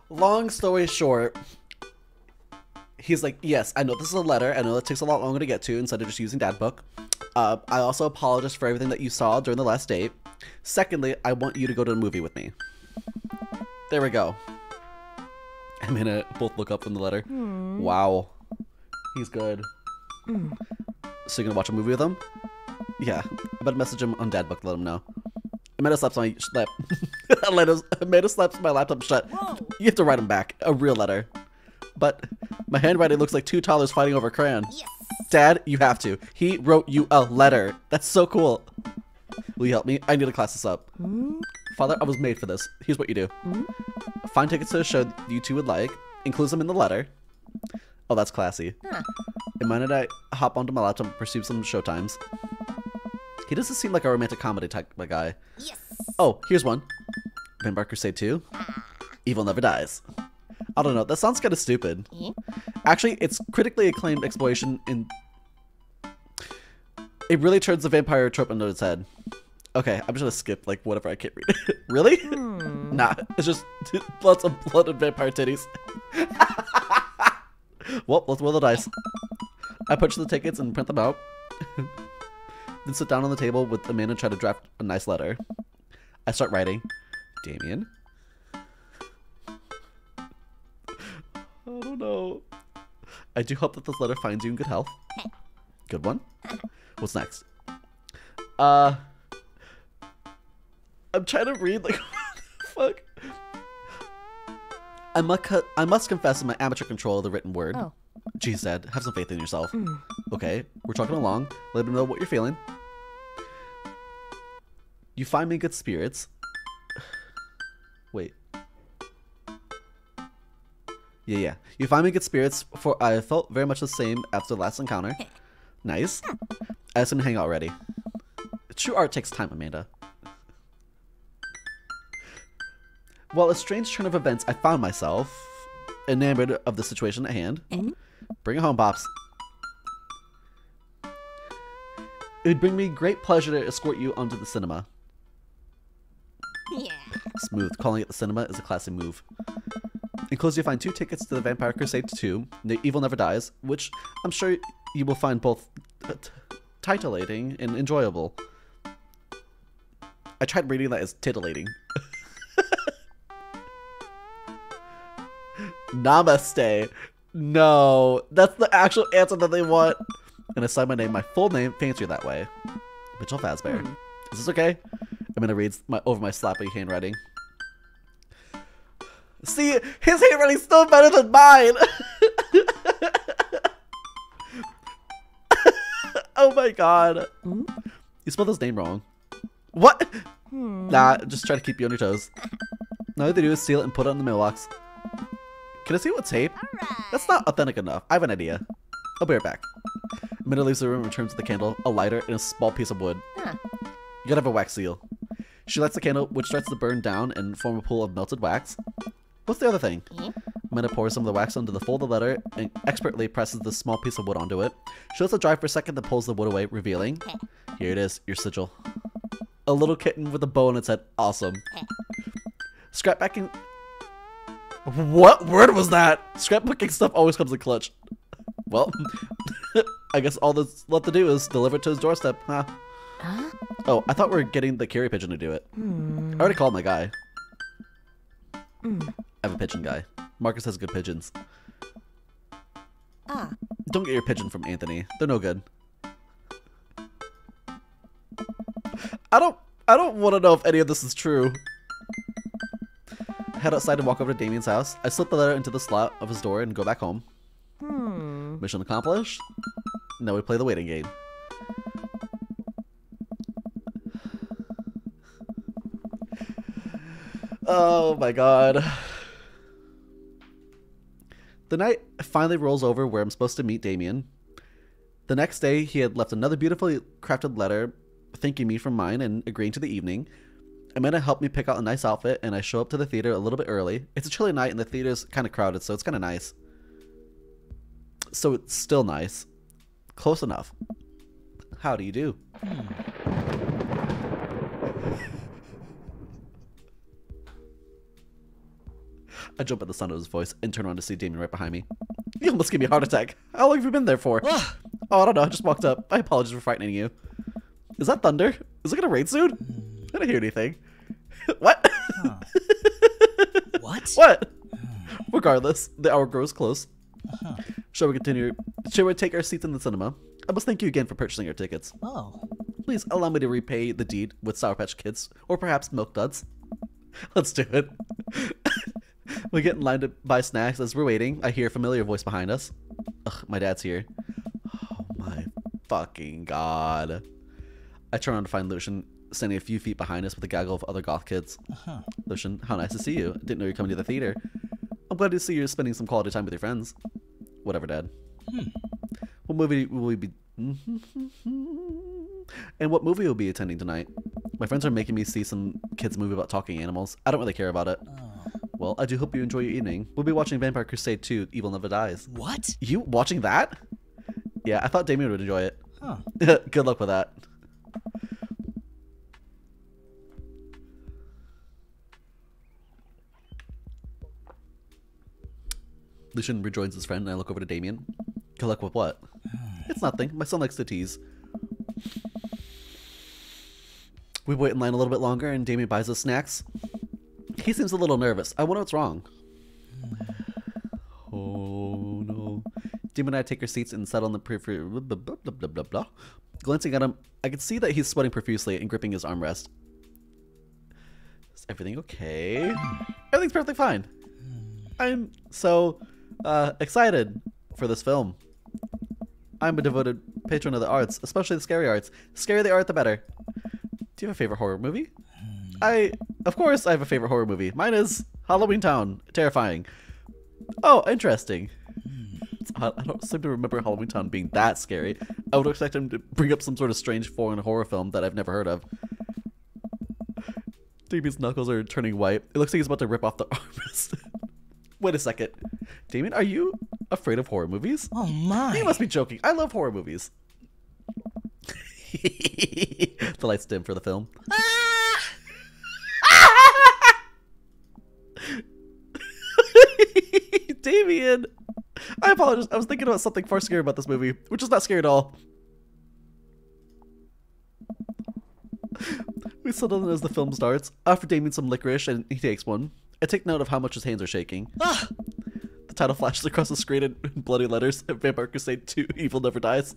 [SPEAKER 1] Long story short, he's like, yes, I know this is a letter. I know that takes a lot longer to get to instead of just using dad book. I also apologize for everything that you saw during the last date. Secondly, I want you to go to the movie with me. There we go. I'm gonna both look up from the letter. Wow. He's good. So you're gonna watch a movie with him? Yeah. I better message him on dad book to let him know. Amanda slaps my lap. Amanda slaps my laptop shut.
[SPEAKER 4] Whoa.
[SPEAKER 1] You have to write him back. A real letter. But my handwriting looks like two toddlers fighting over a crayon.
[SPEAKER 4] Yes.
[SPEAKER 1] Dad, you have to. He wrote you a letter. That's so cool. Will you help me? I need to class this up. Father, I was made for this. Here's what you do. Find tickets to a show you two would like. Include them in the letter. Oh, that's classy.
[SPEAKER 4] Huh.
[SPEAKER 1] And mind that I hop onto my laptop and pursue some showtimes. He doesn't seem like a romantic comedy type of guy.
[SPEAKER 6] Yes.
[SPEAKER 1] Oh, here's one. Vampire Crusade 2. Evil Never Dies. I don't know, that sounds kind of stupid. Actually, it's critically acclaimed exploration in... It really turns the vampire trope into its head. Okay, I'm just gonna skip, like, whatever, I can't read it. Really? Nah, it's just lots of blood and vampire titties. Well, let's roll the dice. I punch the tickets and print them out. Then sit down on the table with Amanda and try to draft a nice letter. I start writing. Damien? I don't know. I do hope that this letter finds you in good health. Good one. What's next? I'm trying to read, like, what the fuck? I must confess in my amateur control of the written word.
[SPEAKER 6] Oh.
[SPEAKER 1] Geez, Dad, have some faith in yourself. Okay, we're talking along. Let me know what you're feeling. You find me in good spirits. Wait. Yeah. You find me in good spirits, for I felt very much the same after the last encounter. Nice. I asked him to hang out already. True art takes time, Amanda. Well, a strange turn of events, I found myself enamored of the situation at hand. Bring it home, Pops. It would bring me great pleasure to escort you onto the cinema.
[SPEAKER 6] Yeah.
[SPEAKER 1] Smooth. Calling it the cinema is a classy move. Enclosed, you'll find 2 tickets to the Vampire Crusade 2, The Evil Never Dies, which I'm sure you will find both titillating and enjoyable. I tried reading that as titillating. Namaste. No, that's the actual answer that they want. And I sign my name, my full name, fancier that way. Mitchell Fazbear. Is this okay? I'm gonna read over my sloppy handwriting. See, his handwriting's still better than mine. Oh my god. You spelled his name wrong. What? Nah, just try to keep you on your toes. Now all you have to do is seal it and put it on the mailbox. Can I see what tape? That's not authentic enough. I have an idea. I'll be right back. Amanda leaves the room and returns with a candle, a lighter, and a small piece of wood. You gotta have a wax seal. She lights the candle, which starts to burn down and form a pool of melted wax. What's the other thing? Amanda pours some of the wax onto the folded letter and expertly presses the small piece of wood onto it. She lets it dry for a second, then pulls the wood away, revealing... Here it is, your sigil. A little kitten with a bow on its head. Awesome. Scrapbooking... What word was that? Scrapbooking stuff always comes in clutch. Well, I guess all that's left to do is deliver it to his doorstep, huh? Oh, I thought we were getting the carrier pigeon to do it. I already called my guy. I have a pigeon guy. Marcus has good pigeons. Don't get your pigeon from Anthony. They're no good. I don't want to know if any of this is true. Head outside and walk over to Damien's house. I slip the letter into the slot of his door and go back home. Mission accomplished. Now we play the waiting game. Oh my god. The night finally rolls over where I'm supposed to meet Damien. The next day, he had left another beautifully crafted letter thanking me for mine and agreeing to the evening. Amanda helped me pick out a nice outfit, and I show up to the theater a little bit early. It's a chilly night, and the theater's kind of crowded, so it's kind of nice. So it's still nice. Close enough. How do you do? I jump at the sound of his voice and turn around to see Damien right behind me. You almost gave me a heart attack. How long have you been there for? Oh, I don't know. I just walked up. I apologize for frightening you. Is that thunder? Is it gonna rain soon? I didn't hear anything. What?
[SPEAKER 5] What?
[SPEAKER 1] What? Regardless, the hour grows close. Shall we continue? Shall we take our seats in the cinema? I must thank you again for purchasing our tickets.
[SPEAKER 5] Oh.
[SPEAKER 1] Please allow me to repay the deed with Sour Patch Kids, or perhaps Milk Duds. Let's do it. We get in line to buy snacks. As we're waiting, I hear a familiar voice behind us. Ugh, my dad's here. Oh my fucking god. I turn around to find Lucian standing a few feet behind us with a gaggle of other goth kids. Lucian, how nice to see you. Didn't know you were coming to the theater. I'm glad to see you're spending some quality time with your friends. Whatever, Dad. What movie will we be... And what movie will be attending tonight? My friends are making me see some kids' movie about talking animals. I don't really care about it. Well, I do hope you enjoy your evening. We'll be watching Vampire Crusade 2, Evil Never Dies.
[SPEAKER 5] What?
[SPEAKER 1] You watching that? Yeah, I thought Damien would enjoy it.
[SPEAKER 5] Huh.
[SPEAKER 1] Good luck with that. Lucian rejoins his friend, and I look over to Damien. Good luck with what? It's nothing. My son likes to tease. We wait in line a little bit longer, and Damien buys us snacks. He seems a little nervous. I wonder what's wrong. Oh, no. Damien and I take our seats and settle on the periphery. Blah, blah, blah, blah, blah, blah. Glancing at him, I can see that he's sweating profusely and gripping his armrest. Is everything okay? Everything's perfectly fine. I'm so excited for this film. I'm a devoted patron of the arts, especially the scary arts. The scarier the art, the better. Do you have a favorite horror movie? Of course I have a favorite horror movie. Mine is Halloween Town. Terrifying. Oh, interesting. I don't seem to remember Halloween Town being that scary. I would expect him to bring up some sort of strange foreign horror film that I've never heard of. Damien's knuckles are turning white. It looks like he's about to rip off the armrest. Wait a second. Damien, are you afraid of horror movies?
[SPEAKER 5] Oh my.
[SPEAKER 1] You must be joking. I love horror movies. The lights dim for the film. Damien! I apologize. I was thinking about something far scary about this movie, which is not scary at all. We settle in as the film starts. I offer Damien some licorice, and he takes one. I take note of how much his hands are shaking. The title flashes across the screen in bloody letters. Vampire Crusade 2, Evil Never Dies.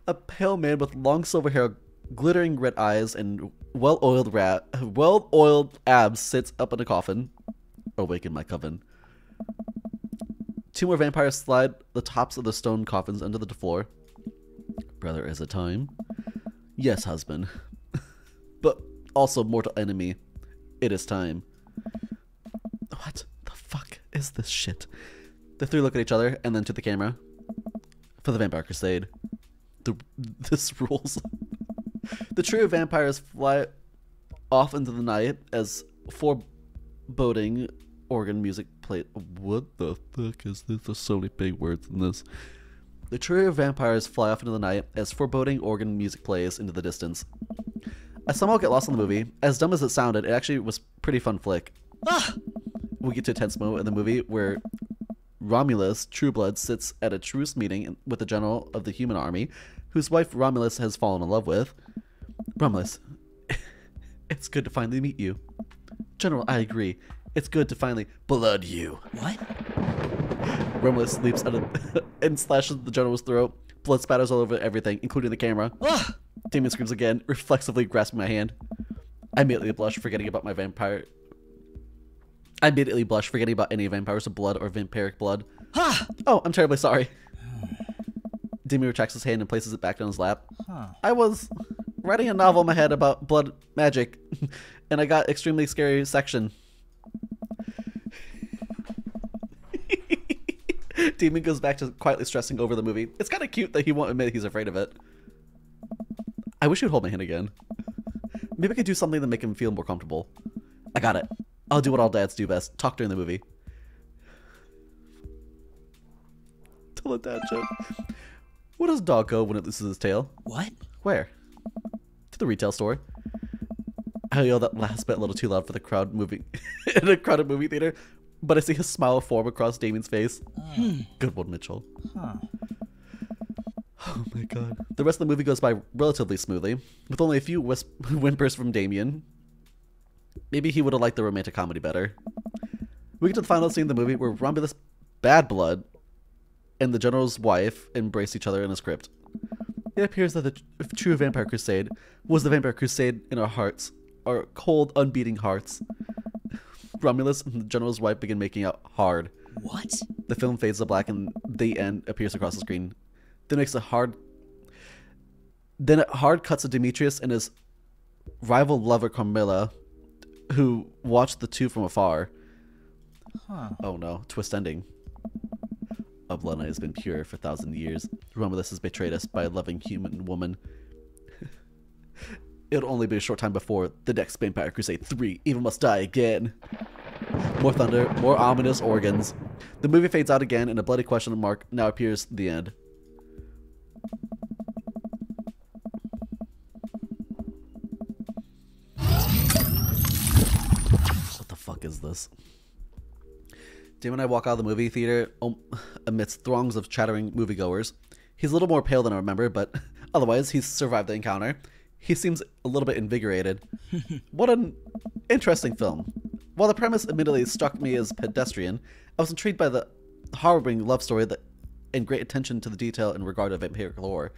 [SPEAKER 1] A pale man with long silver hair, glittering red eyes, and well-oiled abs sits up in a coffin. Awaken my coven. Two more vampires slide the tops of the stone coffins into the floor. Brother, is it time? Yes, husband. But also mortal enemy. It is time. What the fuck is this shit? The three look at each other and then to the camera. For the Vampire Crusade. This rules. The trio of vampires fly off into the night as foreboding organ music plays. What the fuck is this? There's so many big words in this. The trio of vampires fly off into the night as foreboding organ music plays into the distance. I somehow get lost in the movie. As dumb as it sounded, it actually was a pretty fun flick. We get to a tense moment in the movie where Romulus, Trueblood, sits at a truce meeting with the general of the human army, whose wife Romulus has fallen in love with. Romulus, it's good to finally meet you. General, I agree. It's good to finally blood you.
[SPEAKER 5] What?
[SPEAKER 1] Romulus leaps out of and slashes the general's throat. Blood spatters all over everything, including the camera. Damien screams again, reflexively grasping my hand. I immediately blush, forgetting about my vampire. I immediately blush, forgetting about any vampires of blood or vampiric blood. Oh, I'm terribly sorry. Damien retracts his hand and places it back on his lap. I was writing a novel in my head about blood magic, and I got extremely scary section. Damien goes back to quietly stressing over the movie. It's kind of cute that he won't admit he's afraid of it. I wish he would hold my hand again. Maybe I could do something to make him feel more comfortable. I got it. I'll do what all dads do best. Talk during the movie. Tell a dad joke. Where does a dog go when it loses his tail?
[SPEAKER 5] What?
[SPEAKER 1] Where? To the retail store. I yell that last bit a little too loud for the crowd moving in a crowded movie theater, but I see his smile form across Damien's face. Good one, Mitchell. Oh my god. The rest of the movie goes by relatively smoothly, with only a few whimpers from Damien. Maybe he would have liked the romantic comedy better. We get to the final scene of the movie where Romulus Bad Blood and the general's wife embrace each other in a script. It appears that the true Vampire Crusade was the Vampire Crusade in our hearts, our cold, unbeating hearts. Romulus and the general's wife begin making out hard.
[SPEAKER 5] What?
[SPEAKER 1] The film fades to black and the end appears across the screen. Then it hard cuts to Demetrius and his rival lover Carmilla, who watched the two from afar. Oh no, twist ending. Our bloodline has been pure for 1,000 years. Romulus has betrayed us by a loving human woman. It'll only be a short time before the next Vampire Crusade 3. Evil must die again. More thunder, more ominous organs. The movie fades out again, and a bloody question mark now appears at the end. What the fuck is this? Damien and I walk out of the movie theater amidst throngs of chattering moviegoers. He's a little more pale than I remember, but otherwise he's survived the encounter. He seems a little bit invigorated. What an interesting film. While the premise admittedly struck me as pedestrian, I was intrigued by the harrowing love story and great attention to the detail in regard to vampiric lore.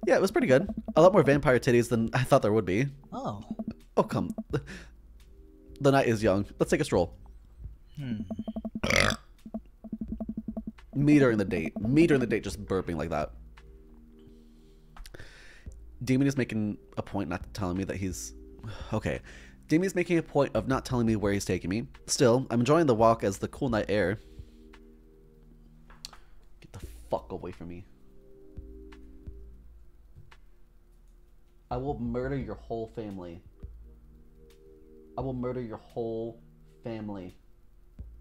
[SPEAKER 1] Yeah, it was pretty good. A lot more vampire titties than I thought there would be.
[SPEAKER 5] Oh.
[SPEAKER 1] Oh, come. The night is young. Let's take a stroll. Me during the date. Me during the date just burping like that. Damien is making a point not telling me that he's... Okay. Damien is making a point of not telling me where he's taking me. Still, I'm enjoying the walk as the cool night air. Get the fuck away from me. I will murder your whole family. I will murder your whole family.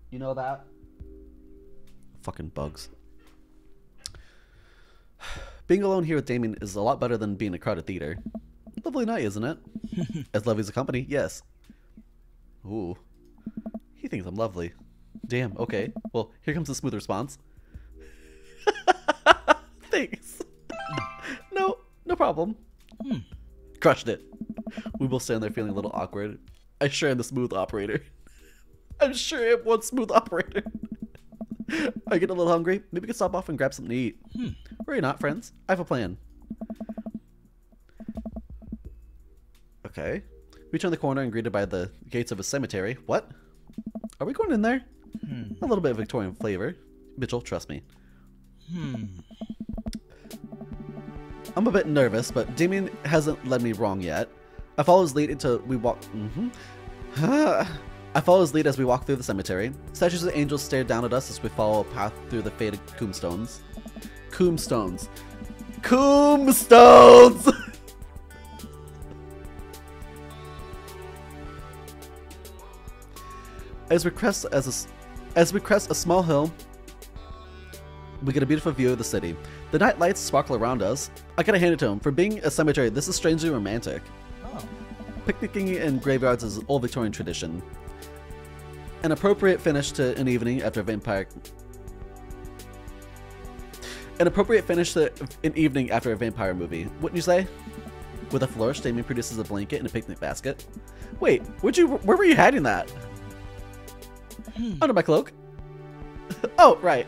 [SPEAKER 1] You know that? Fucking bugs. Being alone here with Damien is a lot better than being in a crowded theater. Lovely night, isn't it? As lovely as a company, yes. Ooh. He thinks I'm lovely. Damn, okay. Well, here comes a smooth response. Thanks. No problem. Crushed it. We both stand there feeling a little awkward. I sure am the smooth operator. I'm sure I'm one smooth operator. I get a little hungry. Maybe we can stop off and grab something to eat. Worry not, friends. I have a plan. Okay. We turn the corner and greeted by the gates of a cemetery. What? Are we going in there? A little bit of Victorian flavor. Mitchell, trust me. I'm a bit nervous, but Damien hasn't led me wrong yet. I follow his lead until we walk... I follow his lead as we walk through the cemetery. Statues of angels stare down at us as we follow a path through the faded tombstones. Tombstones. As we crest a small hill, we get a beautiful view of the city. The night lights sparkle around us. I gotta hand it to him. For being a cemetery, this is strangely romantic.
[SPEAKER 5] Oh.
[SPEAKER 1] Picnicking in graveyards is an old Victorian tradition. An appropriate finish to an evening after a vampire... An appropriate finish to an evening after a vampire movie, wouldn't you say? With a flourish, Damien produces a blanket and a picnic basket. Wait, where were you hiding that? Under my cloak. Oh, right.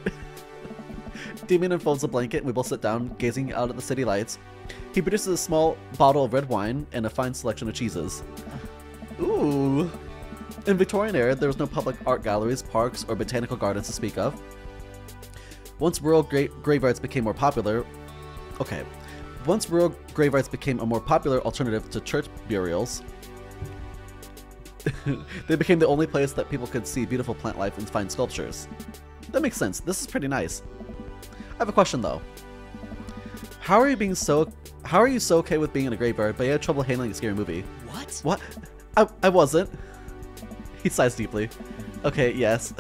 [SPEAKER 1] Damien unfolds the blanket and we both sit down, gazing out at the city lights. He produces a small bottle of red wine and a fine selection of cheeses. Ooh. In Victorian era, there was no public art galleries, parks, or botanical gardens to speak of. Once rural graveyards became more popular... Okay. Once rural graveyards became a more popular alternative to church burials, they became the only place that people could see beautiful plant life and fine sculptures. That makes sense. This is pretty nice. I have a question though. How are you so okay with being in a graveyard, but you had trouble handling a scary movie? What? I wasn't. He sighs deeply. Okay, yes.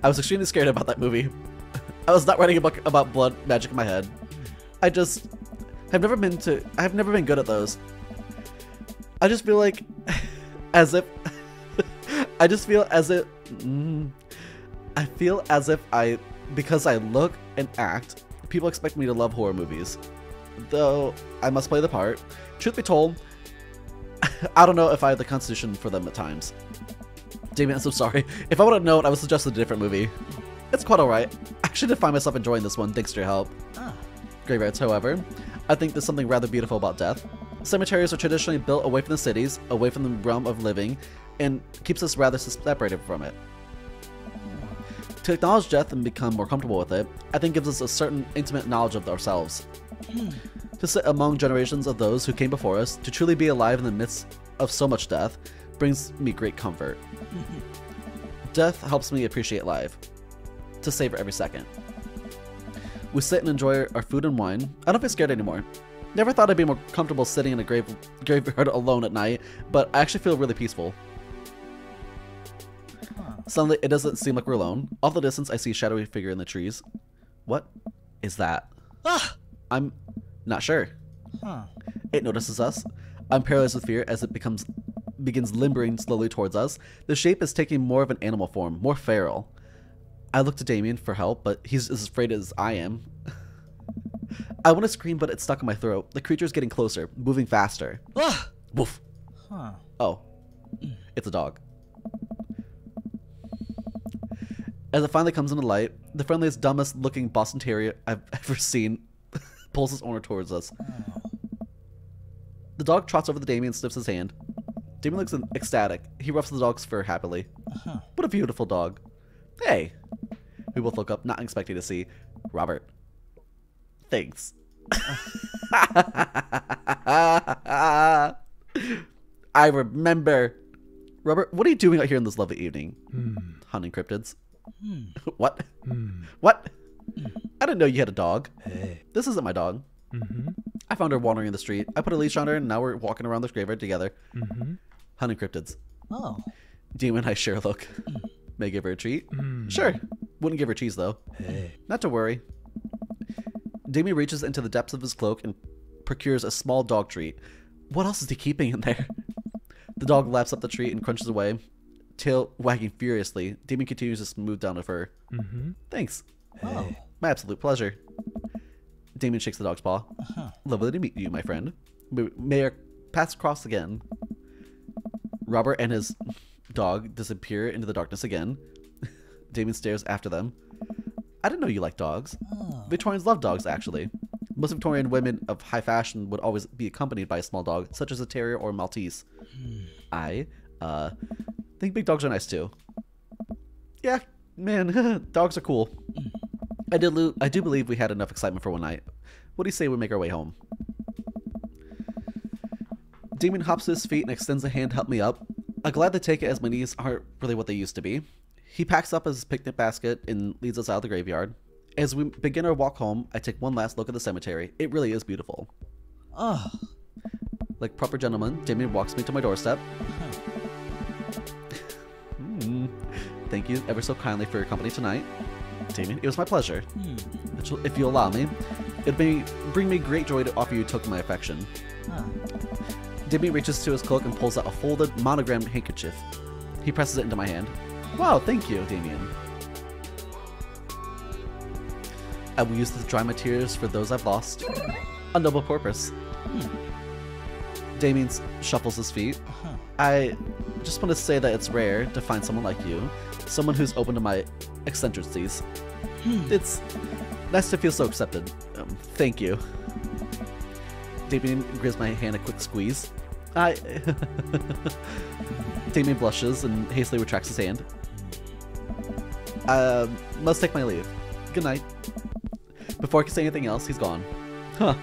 [SPEAKER 1] I was extremely scared about that movie. I was not writing a book about blood magic in my head. I've never been good at those. I just feel like because I look and act, people expect me to love horror movies. Though I must play the part. Truth be told, I don't know if I have the constitution for them at times. Damien, I'm so sorry. If I would have known, I would suggest a different movie. It's quite alright. I actually did find myself enjoying this one thanks to your help. Graveyards, however, I think there's something rather beautiful about death. Cemeteries are traditionally built away from the cities, away from the realm of living, and keeps us rather separated from it. To acknowledge death and become more comfortable with it, I think gives us a certain intimate knowledge of ourselves. To sit among generations of those who came before us, to truly be alive in the midst of so much death, brings me great comfort. Death helps me appreciate life, to savor every second. We sit and enjoy our food and wine. I don't feel scared anymore. Never thought I'd be more comfortable sitting in a graveyard alone at night, but I actually feel really peaceful. Suddenly, it doesn't seem like we're alone. Off the distance, I see a shadowy figure in the trees. What is that?
[SPEAKER 5] Ah!
[SPEAKER 1] I'm not sure.
[SPEAKER 5] Huh.
[SPEAKER 1] It notices us. I'm paralyzed with fear as it begins limbering slowly towards us. The shape is taking more of an animal form, more feral. I look to Damien for help, but he's as afraid as I am. I want to scream, but it's stuck in my throat. The creature's getting closer, moving faster.
[SPEAKER 5] Ah!
[SPEAKER 1] Woof.
[SPEAKER 5] Huh.
[SPEAKER 1] Oh, it's a dog. As it finally comes into light, the friendliest, dumbest looking Boston Terrier I've ever seen pulls his owner towards us.
[SPEAKER 5] Oh.
[SPEAKER 1] The dog trots over to Damien and sniffs his hand. Damien looks ecstatic. He ruffs the dog's fur happily.
[SPEAKER 5] Uh-huh.
[SPEAKER 1] What a beautiful dog. Hey. We both look up, not expecting to see Robert. Thanks. I remember. Robert, what are you doing out here in this lovely evening? Hunting cryptids. What? What? I didn't know you had a dog.
[SPEAKER 7] Hey.
[SPEAKER 1] This isn't my dog. I found her wandering in the street. I put a leash on her, and now we're walking around this graveyard together. Hunting cryptids.
[SPEAKER 5] Oh.
[SPEAKER 1] Damien and I share a look. May I give her a treat? Sure. Wouldn't give her cheese, though.
[SPEAKER 7] Hey.
[SPEAKER 1] Not to worry. Damien reaches into the depths of his cloak and procures a small dog treat. What else is he keeping in there? The dog laps up the treat and crunches away, tail wagging furiously. Damien continues to smooth down the fur. Thanks.
[SPEAKER 5] Oh.
[SPEAKER 1] My absolute pleasure. Damien shakes the dog's paw. Lovely to meet you, my friend. May our paths cross again. Robert and his dog disappear into the darkness again. Damien stares after them. I didn't know you liked dogs. Victorians love dogs, actually. Most Victorian women of high fashion would always be accompanied by a small dog, such as a terrier or Maltese. I think big dogs are nice too. Yeah, man, dogs are cool. I do believe we had enough excitement for one night. What do you say we make our way home? Damien hops to his feet and extends a hand to help me up. I'm glad to take it as my knees aren't really what they used to be. He packs up his picnic basket and leads us out of the graveyard. As we begin our walk home, I take one last look at the cemetery. It really is beautiful.
[SPEAKER 5] Oh.
[SPEAKER 1] Like proper gentleman, Damien walks me to my doorstep. Thank you ever so kindly for your company tonight. Damien, it was my pleasure. Mitchell, if you allow me, it may bring me great joy to offer you a token of my affection. Damien reaches to his cloak and pulls out a folded, monogrammed handkerchief. He presses it into my hand. Wow, thank you, Damien. I will use this to dry my tears for those I've lost. A noble purpose. Damien shuffles his feet. I just want to say that it's rare to find someone like you. Someone who's open to my eccentricities. It's nice to feel so accepted. Thank you. Damien gives my hand a quick squeeze. Damien blushes and hastily retracts his hand. Must take my leave. Good night. Before I can say anything else, he's gone. Huh.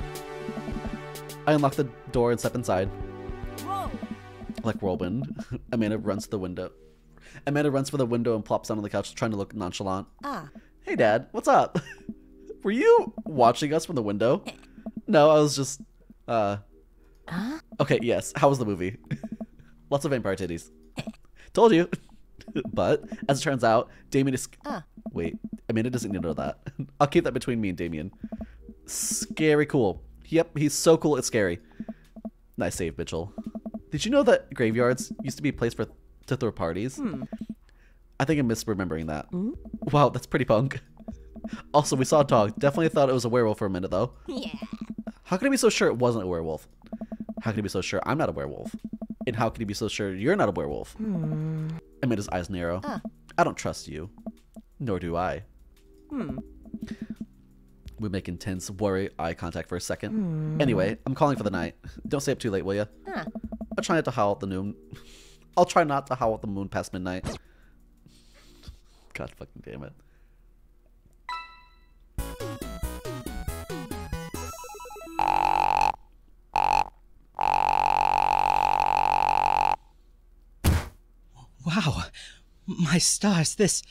[SPEAKER 1] I unlock the door and step inside.
[SPEAKER 6] Whoa.
[SPEAKER 1] Like whirlwind, Amanda runs to the window. Amanda runs for the window and plops down on the couch, trying to look nonchalant. Hey, Dad, what's up? Were you watching us from the window? No, I was just, Okay, yes. How was the movie? Lots of vampire titties. Told you. But, as it turns out, Damien is... Wait, Amanda doesn't need to know that. I'll keep that between me and Damien. Scary cool. Yep, he's so cool it's scary. Nice save, Mitchell. Did you know that graveyards used to be a place to throw parties? I think I'm misremembering that. Wow, that's pretty punk. Also, we saw a dog. Definitely thought it was a werewolf for a minute, though.
[SPEAKER 6] Yeah.
[SPEAKER 1] How can he be so sure it wasn't a werewolf? How can he be so sure I'm not a werewolf? And how can he be so sure you're not a werewolf? Amanda's eyes narrow. I don't trust you. Nor do I. We make intense worry eye contact for a second. Anyway, I'm calling for the night. Don't stay up too late, will ya? I'll try not to howl at the moon. I'll try not to howl at the moon past midnight. God fucking damn it.
[SPEAKER 5] Wow. My stars, this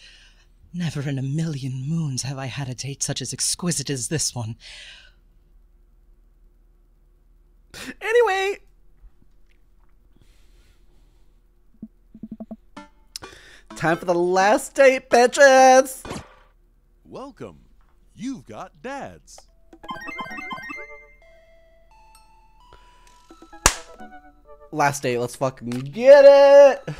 [SPEAKER 5] Never in a million moons have I had a date such as exquisite as this one.
[SPEAKER 1] Anyway. Time for the last date, bitches!
[SPEAKER 3] Welcome. You've got dads.
[SPEAKER 1] Last date, let's fucking get it!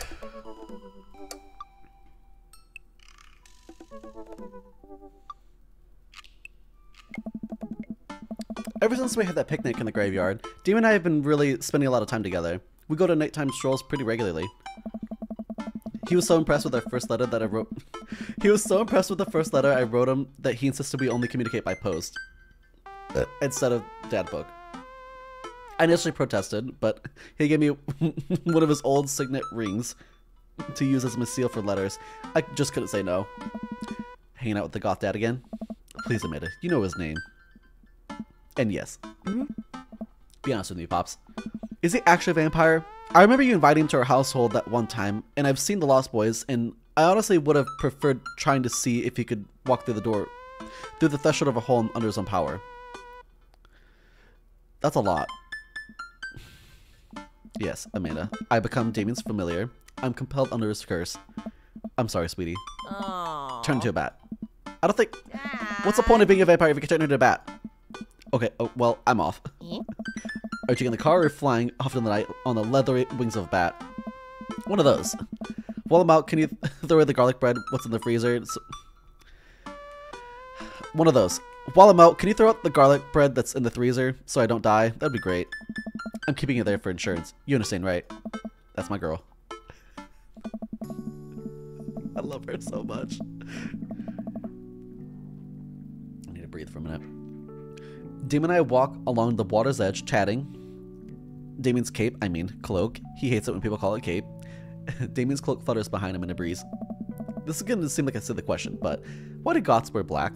[SPEAKER 1] Ever since we had that picnic in the graveyard, Damien and I have been really spending a lot of time together. We go to nighttime strolls pretty regularly. He was so impressed with our first letter that I wrote. He was so impressed with the first letter I wrote him that he insisted we only communicate by post instead of dad book. I initially protested, but he gave me one of his old signet rings to use as my seal for letters. I just couldn't say no. Hanging out with the goth dad again? Please admit it. You know his name. And yes. Be honest with me, Pops. Is he actually a vampire? I remember you inviting him to our household that one time, and I've seen The Lost Boys, and I honestly would have preferred trying to see if he could walk through the threshold of a hole under his own power. That's a lot. Yes, Amanda. I become Damien's familiar. I'm compelled under his curse. I'm sorry, sweetie.
[SPEAKER 6] Aww.
[SPEAKER 1] Turn into a bat. I don't think... What's the point of being a vampire if you can turn into a bat? Okay, oh, well, I'm off. Are you in the car or flying off in the night on the leathery wings of a bat? One of those. While I'm out, can you throw away the garlic bread? What's in the freezer? One of those. While I'm out, can you throw out the garlic bread that's in the freezer so I don't die? That'd be great. I'm keeping it there for insurance. You understand, right? That's my girl. I love her so much. I need to breathe for a minute. Damien and I walk along the water's edge, chatting. Damien's cape, cloak. He hates it when people call it cape. Damien's cloak flutters behind him in a breeze. This is going to seem like a silly question, but why do goths wear black?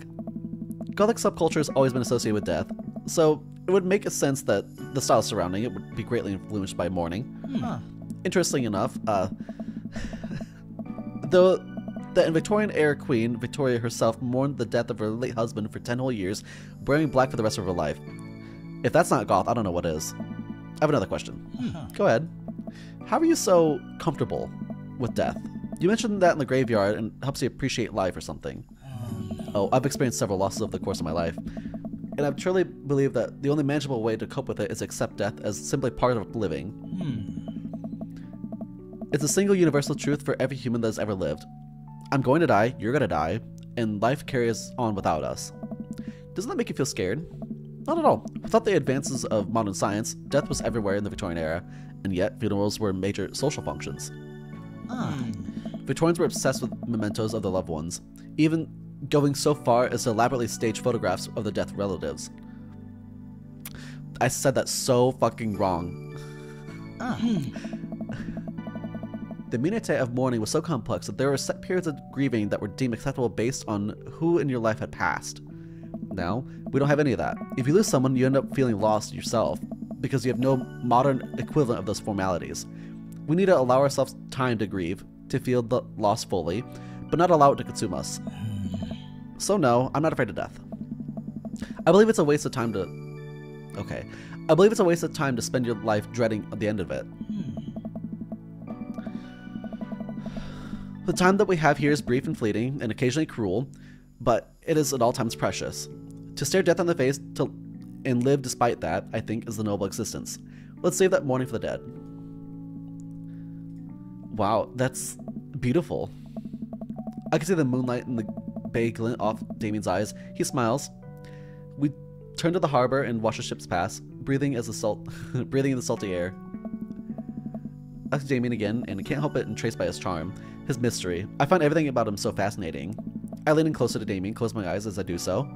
[SPEAKER 1] Gothic subculture has always been associated with death, so it would make a sense that the style surrounding it would be greatly influenced by mourning. Interesting enough, though the Victorian-era Queen, Victoria herself, mourned the death of her late husband for 10 whole years, wearing black for the rest of her life. If that's not goth, I don't know what is. I have another question. Go ahead. How are you so comfortable with death? You mentioned that in the graveyard and helps you appreciate life or something. Oh, I've experienced several losses over the course of my life. And I truly believe that the only manageable way to cope with it is to accept death as simply part of living. It's a single universal truth for every human that has ever lived. I'm going to die, you're going to die, and life carries on without us. Doesn't that make you feel scared? Not at all. Without the advances of modern science, death was everywhere in the Victorian era, and yet funerals were major social functions. Victorians were obsessed with mementos of their loved ones, even going so far as to elaborately stage photographs of their death relatives. I said that so fucking wrong. The minutiae of mourning was so complex that there were set periods of grieving that were deemed acceptable based on who in your life had passed. Now, we don't have any of that. If you lose someone, you end up feeling lost yourself, because you have no modern equivalent of those formalities. We need to allow ourselves time to grieve, to feel the loss fully, but not allow it to consume us. So no, I'm not afraid of death. I believe it's a waste of time to... Okay. I believe it's a waste of time to spend your life dreading the end of it. The time that we have here is brief and fleeting, and occasionally cruel, but it is at all times precious. To stare death in the face and live despite that, I think, is the noble existence. Let's save that mourning for the dead. Wow, that's beautiful. I can see the moonlight and the bay glint off Damien's eyes. He smiles. We turn to the harbor and watch the ships pass, breathing in the salty air. I ask Damien again, and can't help but entranced by his charm, his mystery. I find everything about him so fascinating. I lean in closer to Damien, close my eyes as I do so.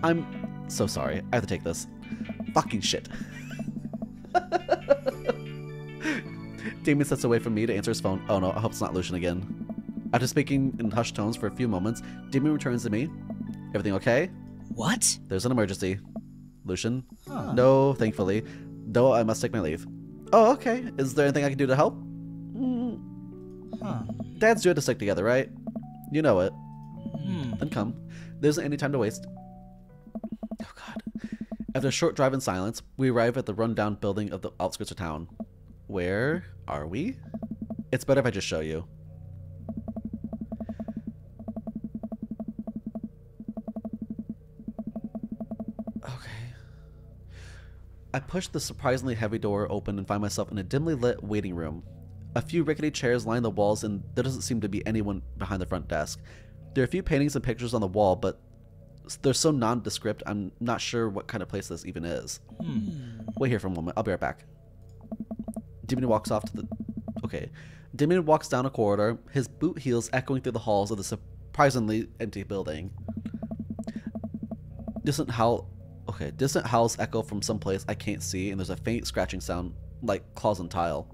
[SPEAKER 1] I'm so sorry. I have to take this. Fucking shit. Damien steps away from me to answer his phone. Oh no, I hope it's not Lucian again. After speaking in hushed tones for a few moments, Damien returns to me. Everything okay?
[SPEAKER 5] What?
[SPEAKER 1] There's an emergency. Lucian? No, thankfully. Though I must take my leave. Oh, okay. Is there anything I can do to help? Dads do it to stick together, right? You know it. Then come. There isn't any time to waste. Oh god. After a short drive in silence, we arrive at the rundown building of the outskirts of town. Where are we? It's better if I just show you. Okay. I push the surprisingly heavy door open and find myself in a dimly lit waiting room. A few rickety chairs line the walls, and there doesn't seem to be anyone behind the front desk. There are a few paintings and pictures on the wall, but they're so nondescript, I'm not sure what kind of place this even is. Wait here for a moment. I'll be right back. Damien walks off to the... Okay. Damien walks down a corridor, his boot heels echoing through the halls of the surprisingly empty building. Distant howls echo from someplace I can't see, and there's a faint scratching sound like claws on tile.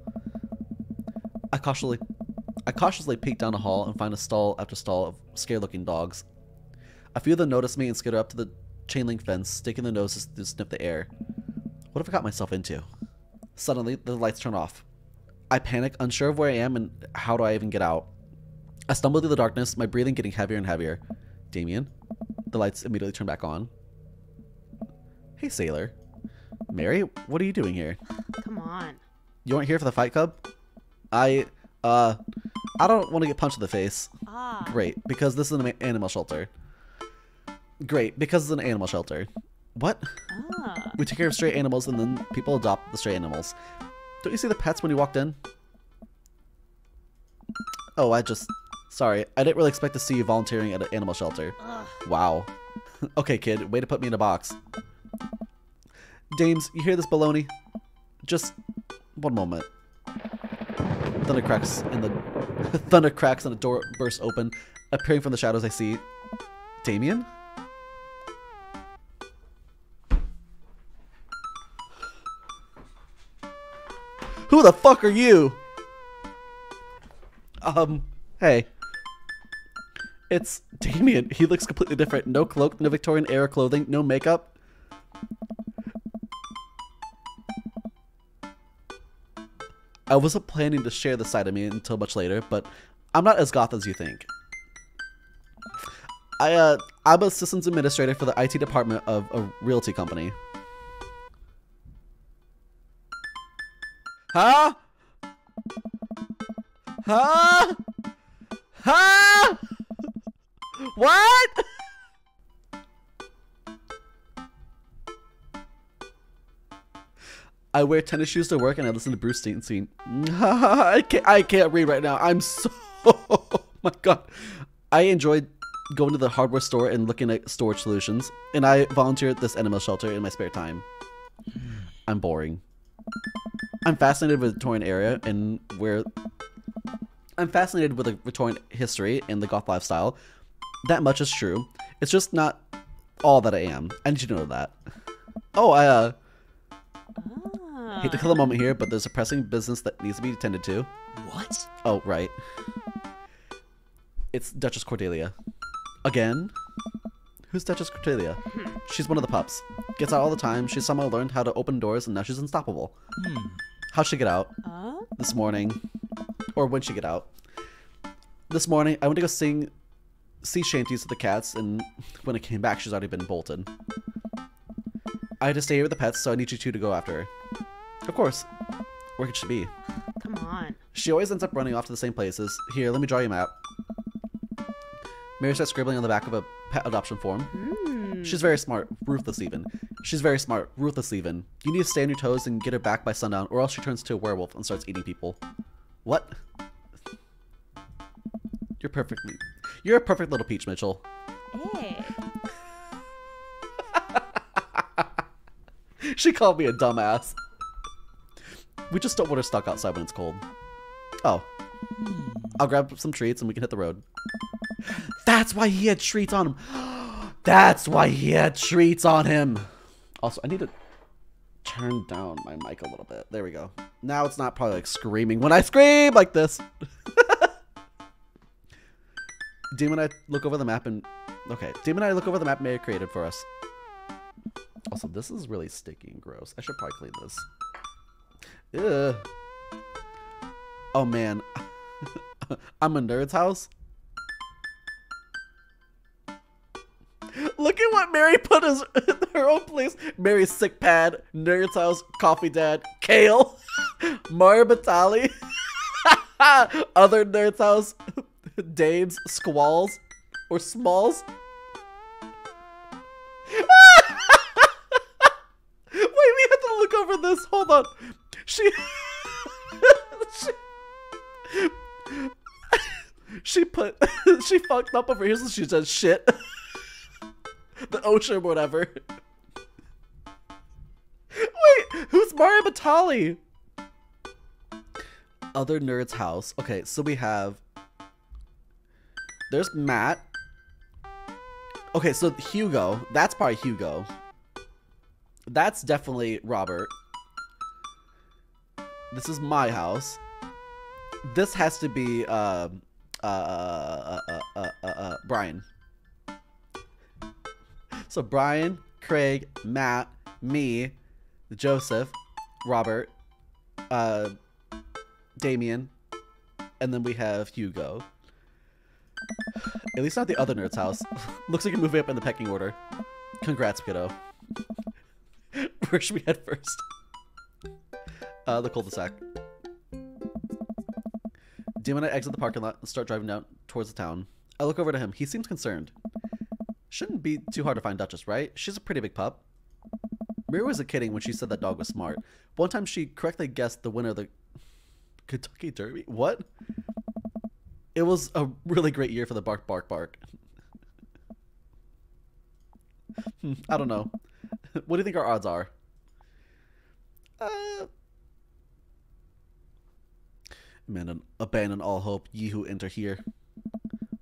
[SPEAKER 1] I cautiously peek down the hall and find a stall after stall of scared-looking dogs. A few of them notice me and skitter up to the chain-link fence, sticking their noses to sniff the air. What have I got myself into? Suddenly, the lights turn off. I panic, unsure of where I am and how do I even get out. I stumble through the darkness, my breathing getting heavier and heavier. Damien? The lights immediately turn back on. Hey, sailor. Mary, what are you doing here?
[SPEAKER 4] Come on.
[SPEAKER 1] You aren't here for the fight club? I don't want to get punched in the face.
[SPEAKER 4] Ah.
[SPEAKER 1] Great, because this is an animal shelter. Great, because it's an animal shelter. What?
[SPEAKER 4] Ah.
[SPEAKER 1] We take care of stray animals and then people adopt the stray animals. Don't you see the pets when you walked in? Oh, sorry, I didn't really expect to see you volunteering at an animal shelter.
[SPEAKER 4] Ugh.
[SPEAKER 1] Wow. Okay, kid, way to put me in a box. Dames, you hear this baloney? Just one moment. Thunder cracks and the door bursts open. Appearing from the shadows, I see Damien. Who the fuck are you? Hey. It's Damien. He looks completely different. No cloak, no Victorian era clothing, no makeup. I wasn't planning to share this side of me until much later, but I'm not as goth as you think. I'm a systems administrator for the IT department of a realty company. Huh? Huh? Huh? What? I wear tennis shoes to work and I listen to Bruce Springsteen. I can't read right now. I'm so... Oh my god. I enjoyed going to the hardware store and looking at storage solutions, and I volunteer at this animal shelter in my spare time. I'm boring. I'm fascinated with the Victorian era and I'm fascinated with the Victorian history and the goth lifestyle. That much is true. It's just not all that I am. I need you to know that. Oh, hate to kill a moment here, but there's a pressing business that needs to be attended to.
[SPEAKER 5] What?
[SPEAKER 1] Oh, right. It's Duchess Cordelia. Again? Who's Duchess Cordelia? She's one of the pups. Gets out all the time. She somehow learned how to open doors and now she's unstoppable. How'd she get out? This morning. Or when'd she get out? This morning, I went to go sing sea shanties with the cats, and when I came back, she's already been bolted. I had to stay here with the pets, so I need you two to go after her. Of course. Where could she be?
[SPEAKER 4] Come on.
[SPEAKER 1] She always ends up running off to the same places. Here, let me draw you a map. Mary starts scribbling on the back of a pet adoption form. She's very smart, ruthless even. She's very smart, ruthless even. You need to stay on your toes and get her back by sundown, or else she turns into a werewolf and starts eating people. What? You're a perfect little peach, Mitchell.
[SPEAKER 4] Hey.
[SPEAKER 1] She called me a dumbass. We just don't want her stuck outside when it's cold. Oh. I'll grab some treats and we can hit the road. That's why he had treats on him. That's why he had treats on him. Also, I need to turn down my mic a little bit. There we go. Now it's not probably like screaming when I scream like this. Damien and I look over the map and... Okay, Damien and I look over the map Mary created for us. Also, this is really sticky and gross. I should probably clean this. Ugh. Oh, man. I'm a nerd's house. Mary put her own place. Mary's sick pad, Nerd's house, coffee dad, Kale, Mario Batali, other Nerd's house, Dames, Squalls, or Smalls. Wait, we have to look over this. Hold on. She she fucked up over here, so she said shit. The ocean or whatever. Wait, who's Mario Batali? Other Nerd's house. Okay, so we have... There's Matt. Okay, so Hugo. That's probably Hugo. That's definitely Robert. This is my house. This has to be Brian. So Brian, Craig, Matt, me, Joseph, Robert, Damien, and then we have Hugo. At least not the other Nerd's house. Looks like you're moving up in the pecking order. Congrats, kiddo. Where should we head first? The cul-de-sac. Damien and I exit the parking lot and start driving down towards the town. I look over to him. He seems concerned. Shouldn't be too hard to find Duchess, right? She's a pretty big pup. Mary wasn't kidding when she said that dog was smart. One time she correctly guessed the winner of the Kentucky Derby. What? It was a really great year for the bark, bark, bark. I don't know. What do you think our odds are? Abandon all hope, ye who enter here.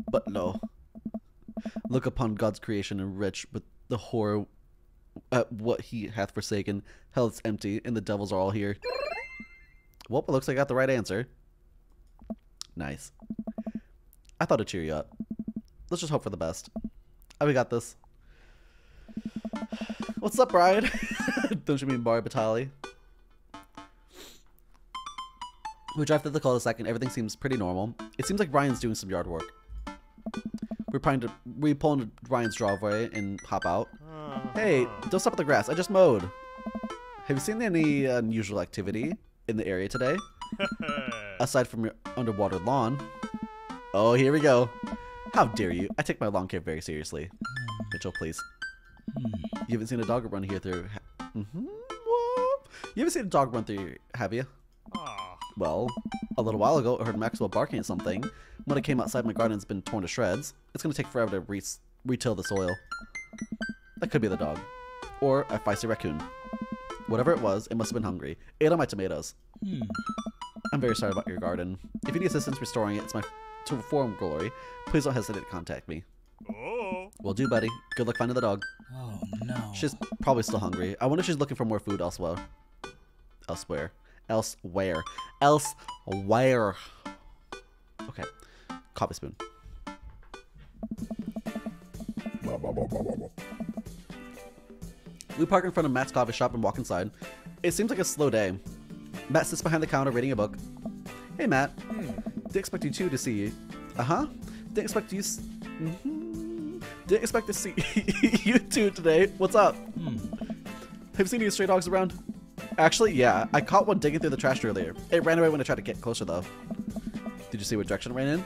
[SPEAKER 1] But no. Look upon God's creation enriched with the horror at what he hath forsaken. Hell is empty, and the devils are all here. Well, it looks like I got the right answer. Nice. I thought it'd cheer you up. Let's just hope for the best. We got this. What's up, Brian? Don't you mean Mario Batali? We drive through the cul-de-sac and everything seems pretty normal. It seems like Ryan's doing some yard work. We pull into Ryan's driveway and hop out. Hey, don't stop at the grass. I just mowed. Have you seen any unusual activity in the area today? Aside from your underwater lawn. Oh, here we go. How dare you? I take my lawn care very seriously. Mitchell, please. You haven't seen a dog run here through... You haven't seen a dog run through, have you? Well, a little while ago, I heard Maxwell barking at something. When I came outside, my garden's been torn to shreds. It's going to take forever to retill the soil. That could be the dog. Or a feisty raccoon. Whatever it was, it must have been hungry. Ate all my tomatoes. I'm very sorry about your garden. If you need assistance restoring it, it's my to form glory. Please don't hesitate to contact me. Will do, buddy. Good luck finding the dog.
[SPEAKER 5] Oh, no.
[SPEAKER 1] She's probably still hungry. I wonder if she's looking for more food elsewhere. Elsewhere. Okay. Coffee spoon. We park in front of Matt's coffee shop and walk inside. It seems like a slow day. Matt sits behind the counter reading a book. Hey, Matt. Didn't expect you two to see you. Didn't expect you... Didn't expect to see you two today. What's up? Have you seen any stray dogs around? Actually, yeah. I caught one digging through the trash earlier. It ran away when I tried to get closer, though. Did you see what direction it ran in?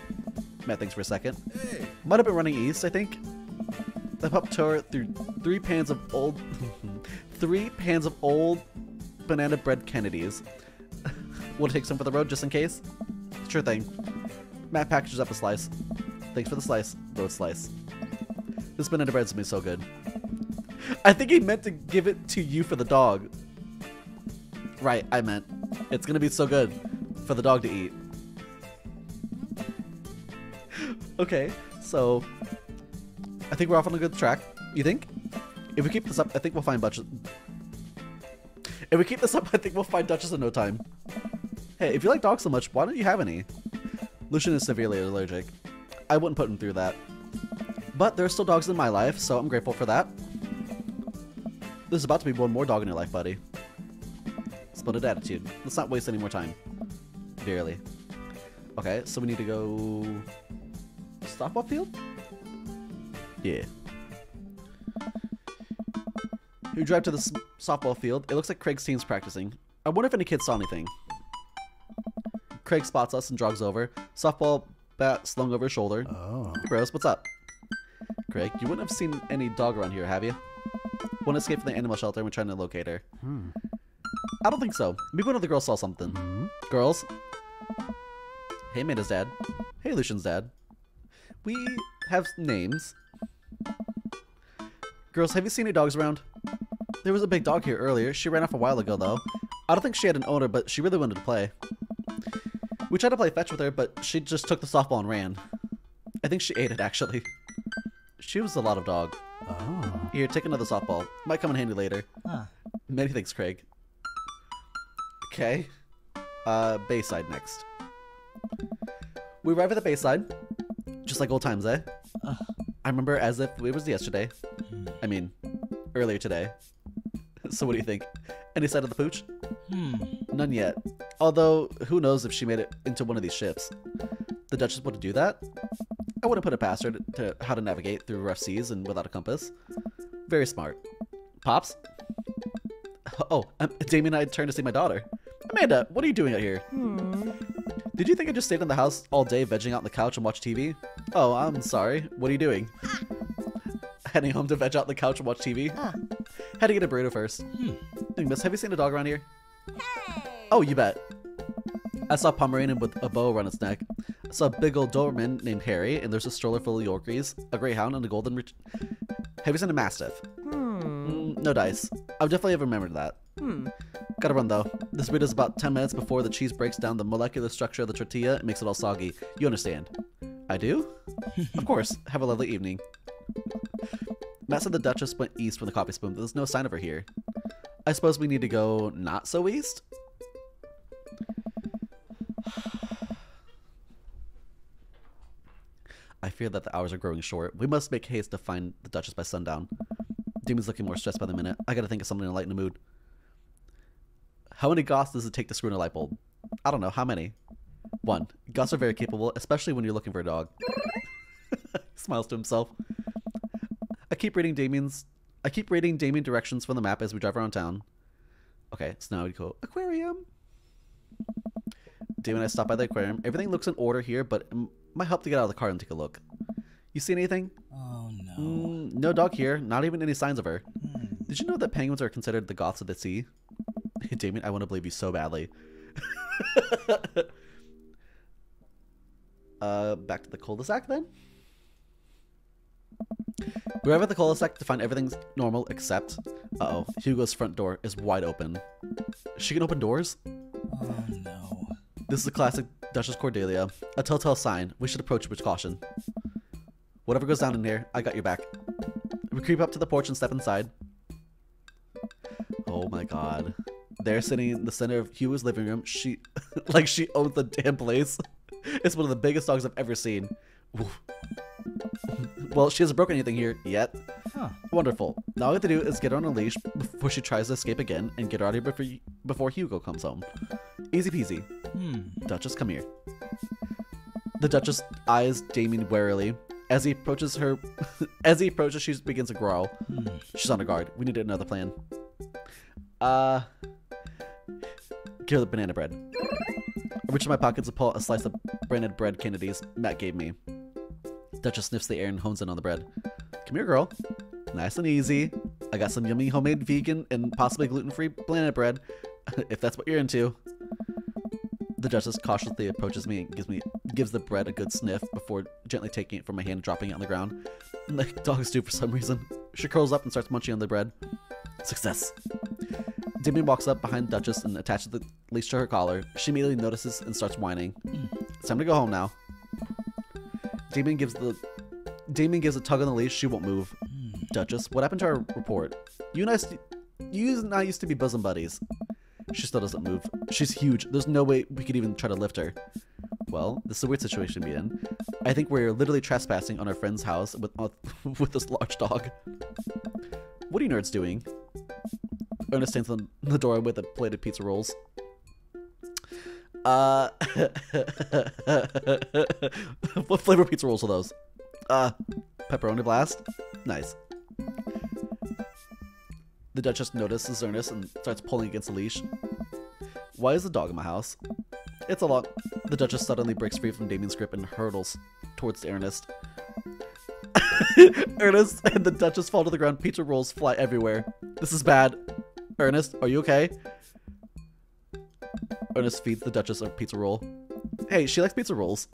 [SPEAKER 1] Matt thinks for a second.
[SPEAKER 3] Hey.
[SPEAKER 1] Might have been running east, I think. The pup tore through 3 pans of old... 3 pans of old banana bread Kennedys. Want to take some for the road just in case? Sure thing. Matt packages up a slice. Thanks for the slice. Road slice. This banana bread's gonna be so good. I think he meant to give it to you for the dog. Right, I meant. It's gonna be so good for the dog to eat. Okay, so I think we're off on a good track. You think? If we keep this up, I think we'll find Duchess. If we keep this up, I think we'll find Duchess in no time. Hey, if you like dogs so much, why don't you have any? Lucian is severely allergic. I wouldn't put him through that. But there are still dogs in my life, so I'm grateful for that. There's about to be one more dog in your life, buddy. Splendid attitude. Let's not waste any more time. Barely. Okay, so we need to go... Stop-off field? Yeah. We drive to the softball field. It looks like Craig's team's practicing. I wonder if any kids saw anything. Craig spots us and jogs over. Softball bat slung over his shoulder.
[SPEAKER 7] Oh.
[SPEAKER 1] Hey bros, what's up? Craig, you wouldn't have seen any dog around here, have you? One escaped from the animal shelter and we're trying to locate her. I don't think so. Maybe one of the girls saw something. Girls? Hey, Amanda's dad. Hey, Lucian's dad. We have names. Girls, have you seen any dogs around? There was a big dog here earlier. She ran off a while ago, though. I don't think she had an owner, but she really wanted to play. We tried to play fetch with her, but she just took the softball and ran. I think she ate it, actually. She was a lot of dog.
[SPEAKER 7] Oh.
[SPEAKER 1] Here, take another softball. Might come in handy later.
[SPEAKER 5] Huh.
[SPEAKER 1] Many thanks, Craig. Okay. Bayside next. We arrive at the Bayside. Just like old times, eh? I remember as if it was yesterday. I mean, earlier today. So what do you think? Any sight of the pooch? None yet. Although, who knows if she made it into one of these ships. The Duchess would do that? I wouldn't put it past her to how to navigate through rough seas and without a compass. Very smart. Pops? Oh, Damien and I turned to see my daughter. Amanda, what are you doing out here? Did you think I just stayed in the house all day vegging out on the couch and watch TV? Oh, I'm sorry. What are you doing? Heading home to veg out on the couch and watch TV? Had to get a burrito first. Hey, miss, have you seen a dog around here? Oh, you bet. I saw a Pomeranian with a bow around its neck. I saw a big old Doberman named Harry, and there's a stroller full of Yorkies, a Greyhound, and a Golden Have you seen a Mastiff? No dice. I would definitely have remembered that. Gotta run though. This burrito's about 10 minutes before the cheese breaks down the molecular structure of the tortilla and makes it all soggy. You understand? I do? Of course. Have a lovely evening. Matt said the Duchess went east with the coffee spoon, but there's no sign of her here. I suppose we need to go not so east? I fear that the hours are growing short. We must make haste to find the Duchess by sundown. Demon's looking more stressed by the minute. I gotta think of something to lighten the mood. How many goths does it take to screw in a light bulb? I don't know. How many? 1. Goths are very capable, especially when you're looking for a dog. He smiles to himself. I keep reading Damien directions from the map as we drive around town. Okay, so now we go aquarium. Damien and I stop by the aquarium. Everything looks in order here, but it might help to get out of the car and take a look. You see anything?
[SPEAKER 5] Oh no.
[SPEAKER 1] No dog here. Not even any signs of her. Did you know that penguins are considered the goths of the sea? Damien, I want to believe you so badly. Back to the cul-de-sac then? We arrive at the cul-de-sac to find everything's normal except... Uh-oh. Hugo's front door is wide open. She can open doors?
[SPEAKER 5] Oh no.
[SPEAKER 1] This is a classic Duchess Cordelia. A telltale sign. We should approach it with caution. Whatever goes down in here, I got your back. We creep up to the porch and step inside. Oh my god. There, sitting in the center of Hugo's living room, she... like she owns the damn place. It's one of the biggest dogs I've ever seen. Oof. Well, she hasn't broken anything here yet.
[SPEAKER 5] Huh.
[SPEAKER 1] Wonderful. Now all we have to do is get her on a leash before she tries to escape again and get her out of here before Hugo comes home. Easy peasy. Duchess, come here. The Duchess eyes Damien warily. As he approaches her, she begins to growl. She's on her guard. We need another plan. Give her the banana bread. I reach in my pockets to pull out a slice of branded bread Kennedy's Matt gave me. Duchess sniffs the air and hones in on the bread. Come here, girl. Nice and easy. I got some yummy homemade vegan and possibly gluten-free banana bread, if that's what you're into. The Duchess cautiously approaches me and gives the bread a good sniff before gently taking it from my hand and dropping it on the ground. Like dogs do for some reason. She curls up and starts munching on the bread. Success. Damien walks up behind Duchess and attaches the leash to her collar. She immediately notices and starts whining. It's time to go home now. Damien gives a tug on the leash. She won't move. Duchess, what happened to our report? You and I used to be bosom buddies. She still doesn't move. She's huge. There's no way we could even try to lift her. Well, this is a weird situation to be in. I think we're literally trespassing on our friend's house with this large dog. What are you nerds doing? Ernest stands on the door with a plate of pizza rolls. What flavor pizza rolls are those? Pepperoni blast? Nice. The Duchess notices Ernest and starts pulling against the leash. Why is the dog in my house? It's a lot. The Duchess suddenly breaks free from Damien's grip and hurtles towards Ernest. Ernest and the Duchess fall to the ground. Pizza rolls fly everywhere. This is bad. Ernest, are you okay? Ernest feeds the Duchess a pizza roll. Hey, she likes pizza rolls.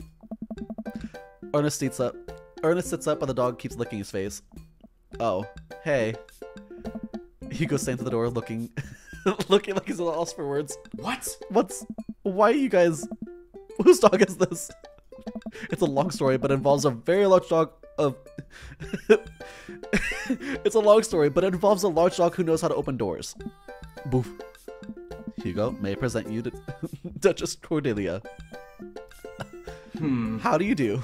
[SPEAKER 1] Ernest sits up. But the dog keeps licking his face. Oh, hey. Hugo stands at the door looking looking like he's lost for words. Why are you guys... Whose dog is this? It's a long story, but involves a very large dog of... It's a long story, but it involves a large dog who knows how to open doors. Boof. Hugo, may I present you to Duchess Cordelia. How do you do?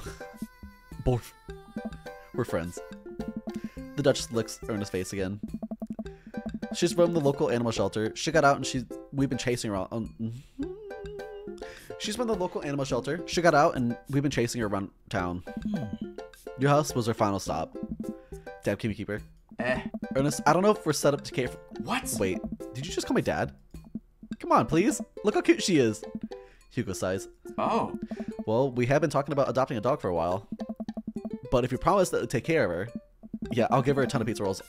[SPEAKER 1] Boof. We're friends. The Duchess licks Ernest's face again. She's from the local animal shelter. She got out and we've been chasing her around. She's from the local animal shelter. She got out and we've been chasing her around town. Your house was her final stop. Dad, can we keep her? Ernest, I don't know if we're set up to care for...
[SPEAKER 7] What?
[SPEAKER 1] Wait, did you just call me Dad? Come on, please. Look how cute she is. Hugo sighs.
[SPEAKER 7] Oh.
[SPEAKER 1] Well, we have been talking about adopting a dog for a while. But if you promise to take care of her... Yeah, I'll give her a ton of pizza rolls.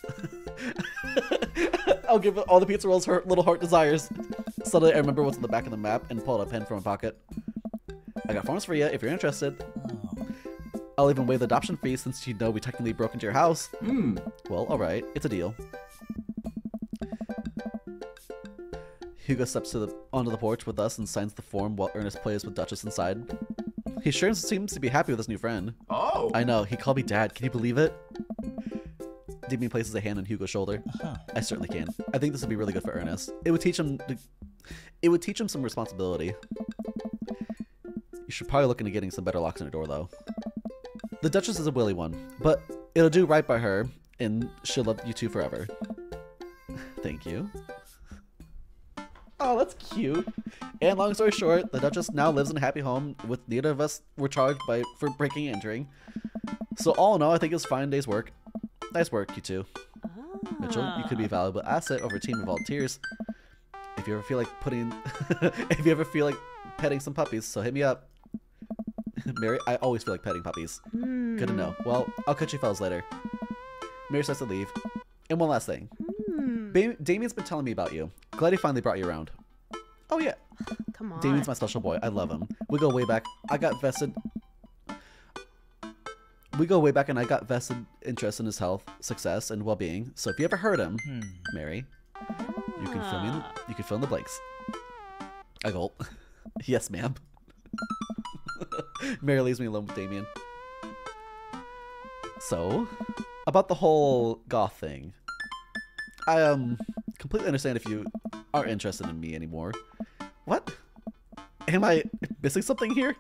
[SPEAKER 1] I'll give all the pizza rolls her little heart desires. Suddenly, I remember what's on the back of the map and pull out a pen from my pocket. I got forms for you if you're interested. I'll even waive the adoption fee since you know we technically broke into your house. Well, alright. It's a deal. Hugo steps onto the porch with us and signs the form while Ernest plays with Duchess inside. He sure seems to be happy with his new friend.
[SPEAKER 7] Oh.
[SPEAKER 1] I know. He called me Dad. Can you believe it? Damien places a hand on Hugo's shoulder. I certainly can. I think this would be really good for Ernest. It would teach him some responsibility. You should probably look into getting some better locks on your door, though. The Duchess is a willy one, but it'll do right by her, and she'll love you two forever. Thank you. Oh, that's cute. And long story short, the Duchess now lives in a happy home with neither of us were charged for breaking and entering. So all in all, I think it's a fine day's work. Nice work, you two. Mitchell, you could be a valuable asset over a team of volunteers. If you ever feel like petting some puppies, so hit me up. Mary, I always feel like petting puppies. Good to know. Well, I'll catch you fellas later. Mary starts to leave. And one last thing. Damien's been telling me about you. Glad he finally brought you around. Oh yeah.
[SPEAKER 4] Come on.
[SPEAKER 1] Damien's my special boy. I love him. We go way back. We go way back and I got vested interest in his health, success, and well-being. So if you ever heard him, Mary, you can fill in the blanks. I gulp. Yes, ma'am. Mary leaves me alone with Damien. So, about the whole goth thing. I completely understand if you aren't interested in me anymore. What? Am I missing something here?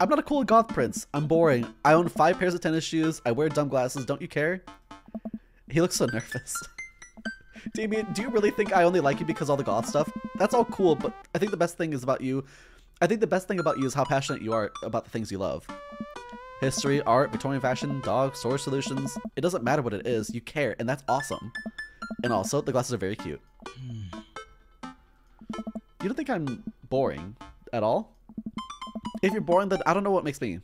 [SPEAKER 1] I'm not a cool goth prince. I'm boring. I own 5 pairs of tennis shoes. I wear dumb glasses. Don't you care? He looks so nervous. Damien, do you really think I only like you because of all the goth stuff? That's all cool, but I think the best thing about you is how passionate you are about the things you love. History, art, Victorian fashion, dogs, storage solutions. It doesn't matter what it is. You care, and that's awesome. And also, the glasses are very cute. You don't think I'm boring at all? If you're boring, then I don't know what makes me.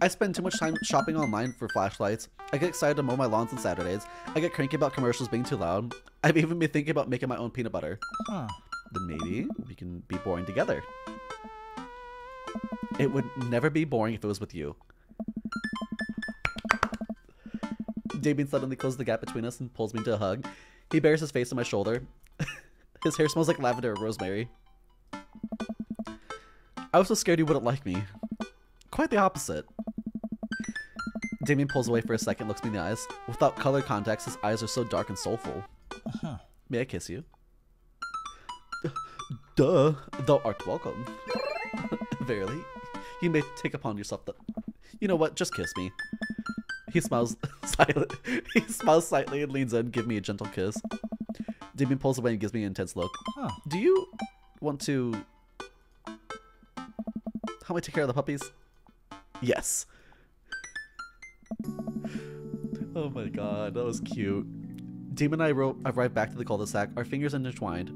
[SPEAKER 1] I spend too much time shopping online for flashlights. I get excited to mow my lawns on Saturdays. I get cranky about commercials being too loud. I've even been thinking about making my own peanut butter. Then maybe we can be boring together. It would never be boring if it was with you. Damien suddenly closes the gap between us and pulls me into a hug. He buries his face on my shoulder. His hair smells like lavender or rosemary. I was so scared you wouldn't like me. Quite the opposite. Damien pulls away for a second, looks me in the eyes. Without color contacts, his eyes are so dark and soulful. May I kiss you? Duh, thou art welcome. Verily, you may take upon yourself the... You know what, just kiss me. He smiles slightly and leans in, give me a gentle kiss. Damien pulls away and gives me an intense look. Do you want to help me take care of the puppies? Yes. Oh my god, that was cute. Damien and I arrived back to the cul-de-sac, our fingers intertwined.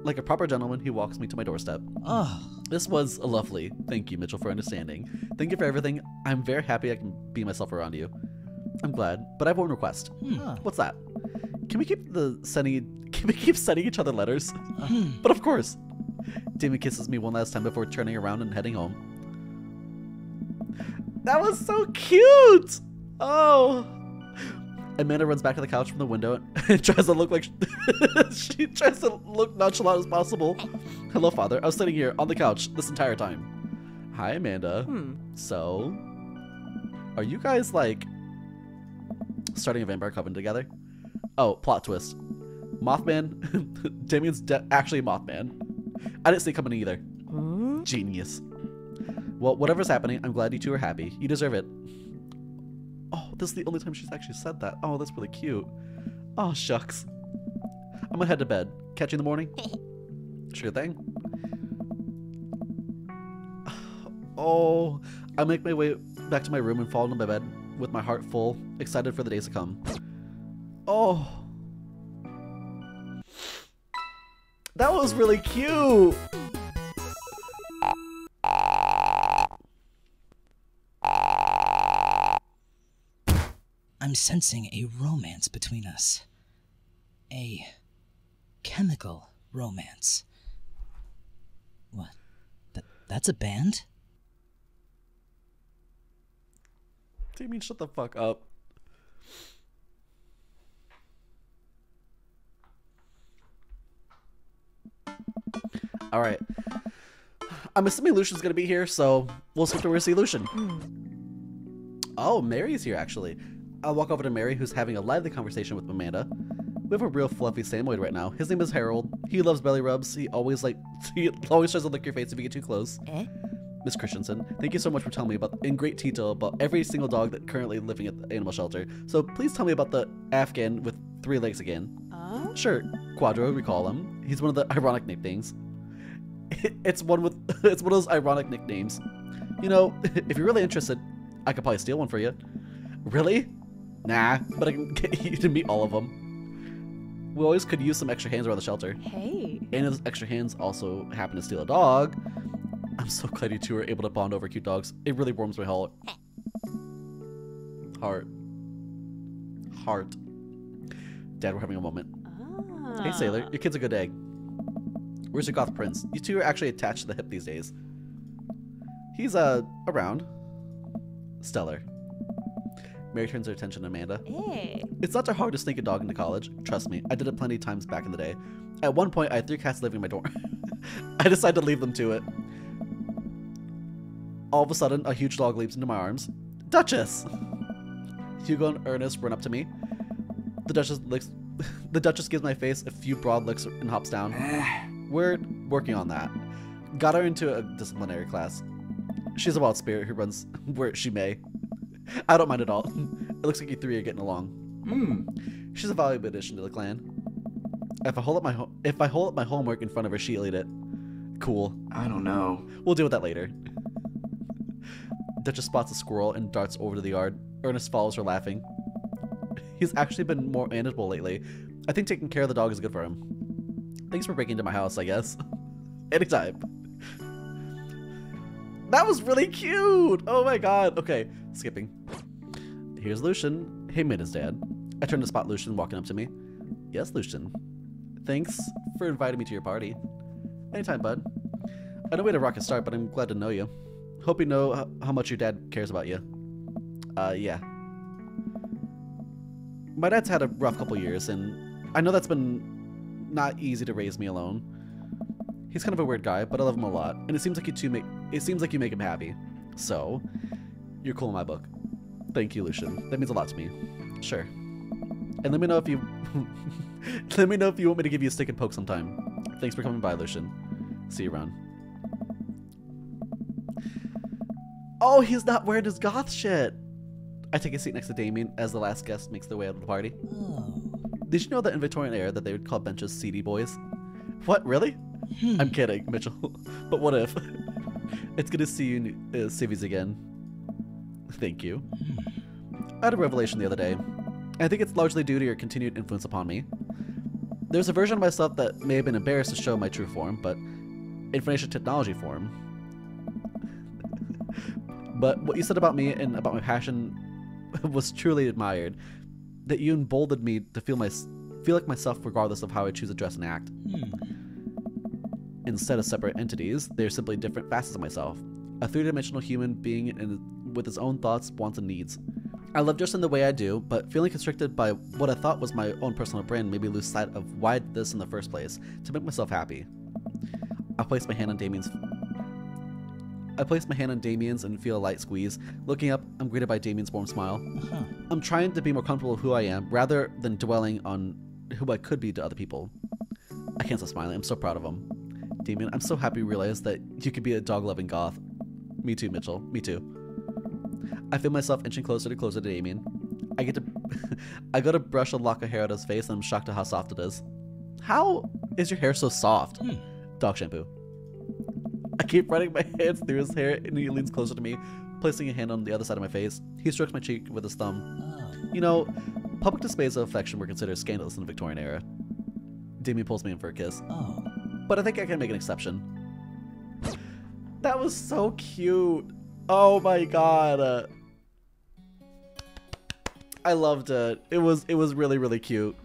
[SPEAKER 1] Like a proper gentleman, he walks me to my doorstep.
[SPEAKER 5] Oh,
[SPEAKER 1] This was lovely. Thank you, Mitchell, for understanding. Thank you for everything. I'm very happy I can be myself around you. I'm glad, but I have one request. What's that? Can we keep sending each other letters? But of course. Damien kisses me one last time before turning around and heading home. That was so cute! Oh. Amanda runs back to the couch from the window and tries to look like she tries to look nonchalant as possible. Hello, Father. I was sitting here on the couch this entire time. Hi, Amanda. So, are you guys like starting a vampire coven together? Oh, plot twist. Mothman. Damien's actually Mothman. I didn't see it coming either. Genius. Well, whatever's happening, I'm glad you two are happy. You deserve it. Oh, this is the only time she's actually said that. Oh, that's really cute. Oh, shucks. I'm gonna head to bed. Catch you in the morning? Sure thing. Oh, I make my way back to my room and fall into my bed with my heart full, excited for the days to come. Oh. That was really cute.
[SPEAKER 5] I'm sensing a romance between us. A chemical romance. What? That's a band?
[SPEAKER 1] Damien, shut the fuck up. Alright. I'm assuming Lucian's gonna be here, so we'll skip to where we see Lucian. Oh, Mary's here, actually. I'll walk over to Mary, who's having a lively conversation with Amanda. We have a real fluffy Samoyed right now. His name is Harold. He loves belly rubs. He always tries to lick your face if you get too close. Miss Christensen, thank you so much for telling me in great detail about every single dog that currently living at the animal shelter. So please tell me about the Afghan with 3 legs again. Sure, Quadro, we call him. He's one of the ironic nicknames. It's one of those ironic nicknames. You know, if you're really interested, I could probably steal one for you. Really? Nah, but I can get you to meet all of them. We always could use some extra hands around the shelter.
[SPEAKER 4] Hey.
[SPEAKER 1] And those extra hands also happen to steal a dog. I'm so glad you two are able to bond over cute dogs. It really warms my heart. Dad, we're having a moment. Hey, Sailor, your kid's a good egg. Where's your goth prince? You two are actually attached to the hip these days. He's, around. Stellar. Mary turns her attention to Amanda.
[SPEAKER 4] Hey.
[SPEAKER 1] It's not too hard to sneak a dog into college. Trust me, I did it plenty of times back in the day. At one point, I had 3 cats living in my dorm. I decided to leave them to it. All of a sudden, a huge dog leaps into my arms. Duchess! Hugo and Ernest run up to me. The Duchess gives my face a few broad licks and hops down. We're working on that. Got her into a disciplinary class. She's a wild spirit who runs where she may. I don't mind at all. It looks like you 3 are getting along. She's a valuable addition to the clan. If I hold up my homework in front of her, she'll eat it. Cool.
[SPEAKER 7] I don't know.
[SPEAKER 1] We'll deal with that later. Duchess spots a squirrel and darts over to the yard. Ernest follows her, laughing. He's actually been more manageable lately. I think taking care of the dog is good for him. Thanks for breaking into my house, I guess. Anytime. That was really cute! Oh my god. Okay, skipping. Here's Lucian. Hey, Mina's dad. I turn to spot Lucian walking up to me. Yes, Lucian. Thanks for inviting me to your party. Anytime, bud. I know we had a rocket start, but I'm glad to know you. Hope you know how much your dad cares about you. Yeah. My dad's had a rough couple years, and I know that's been not easy to raise me alone. He's kind of a weird guy, but I love him a lot, and it seems like you make him happy. So, you're cool in my book. Thank you, Lucian. That means a lot to me. Sure. And let me know if you let me know if you want me to give you a stick and poke sometime. Thanks for coming by, Lucian. See you around. Oh, he's not wearing his goth shit. I take a seat next to Damien as the last guest makes their way out of the party.
[SPEAKER 5] Oh.
[SPEAKER 1] Did you know that in Victorian era that they would call benches seedy boys? What, really? I'm kidding, Mitchell. But what if? It's good to see you civvies again. Thank you. I had a revelation the other day. I think it's largely due to your continued influence upon me. There's a version of myself that may have been embarrassed to show my true form, but information technology form. But what you said about me and about my passion was truly admired. That you emboldened me to feel like myself regardless of how I choose to dress and act. Instead of separate entities, they're simply different facets of myself. A three-dimensional human being with his own thoughts, wants, and needs. I love dressing the way I do, but feeling constricted by what I thought was my own personal brand made me lose sight of why I did this in the first place, to make myself happy. I placed my hand on Damien's and feel a light squeeze. Looking up, I'm greeted by Damien's warm smile. I'm trying to be more comfortable with who I am, rather than dwelling on who I could be to other people. I can't stop smiling. I'm so proud of him. Damien, I'm so happy you realized that you could be a dog-loving goth. Me too, Mitchell. Me too. I feel myself inching closer to Damien. I go to brush a lock of hair out of his face, and I'm shocked at how soft it is. How is your hair so soft? Dog shampoo. I keep running my hands through his hair, and he leans closer to me, placing a hand on the other side of my face. He strokes my cheek with his thumb. You know, public displays of affection were considered scandalous in the Victorian era. Damien pulls me in for a kiss. But I think I can make an exception. That was so cute. Oh my god. I loved it. It was really, really cute.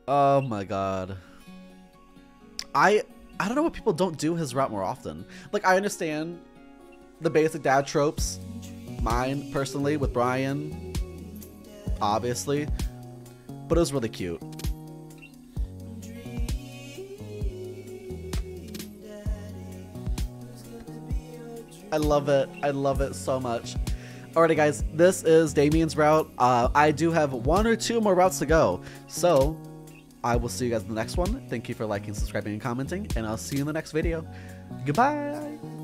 [SPEAKER 1] Oh my god. I don't know what people don't do his route more often. Like, I understand the basic dad tropes. Mine, personally, with Brian. Obviously. But it was really cute. I love it. I love it so much. Alrighty guys, this is Damien's route. I do have 1 or 2 more routes to go. So, I will see you guys in the next one. Thank you for liking, subscribing, and commenting. And I'll see you in the next video. Goodbye!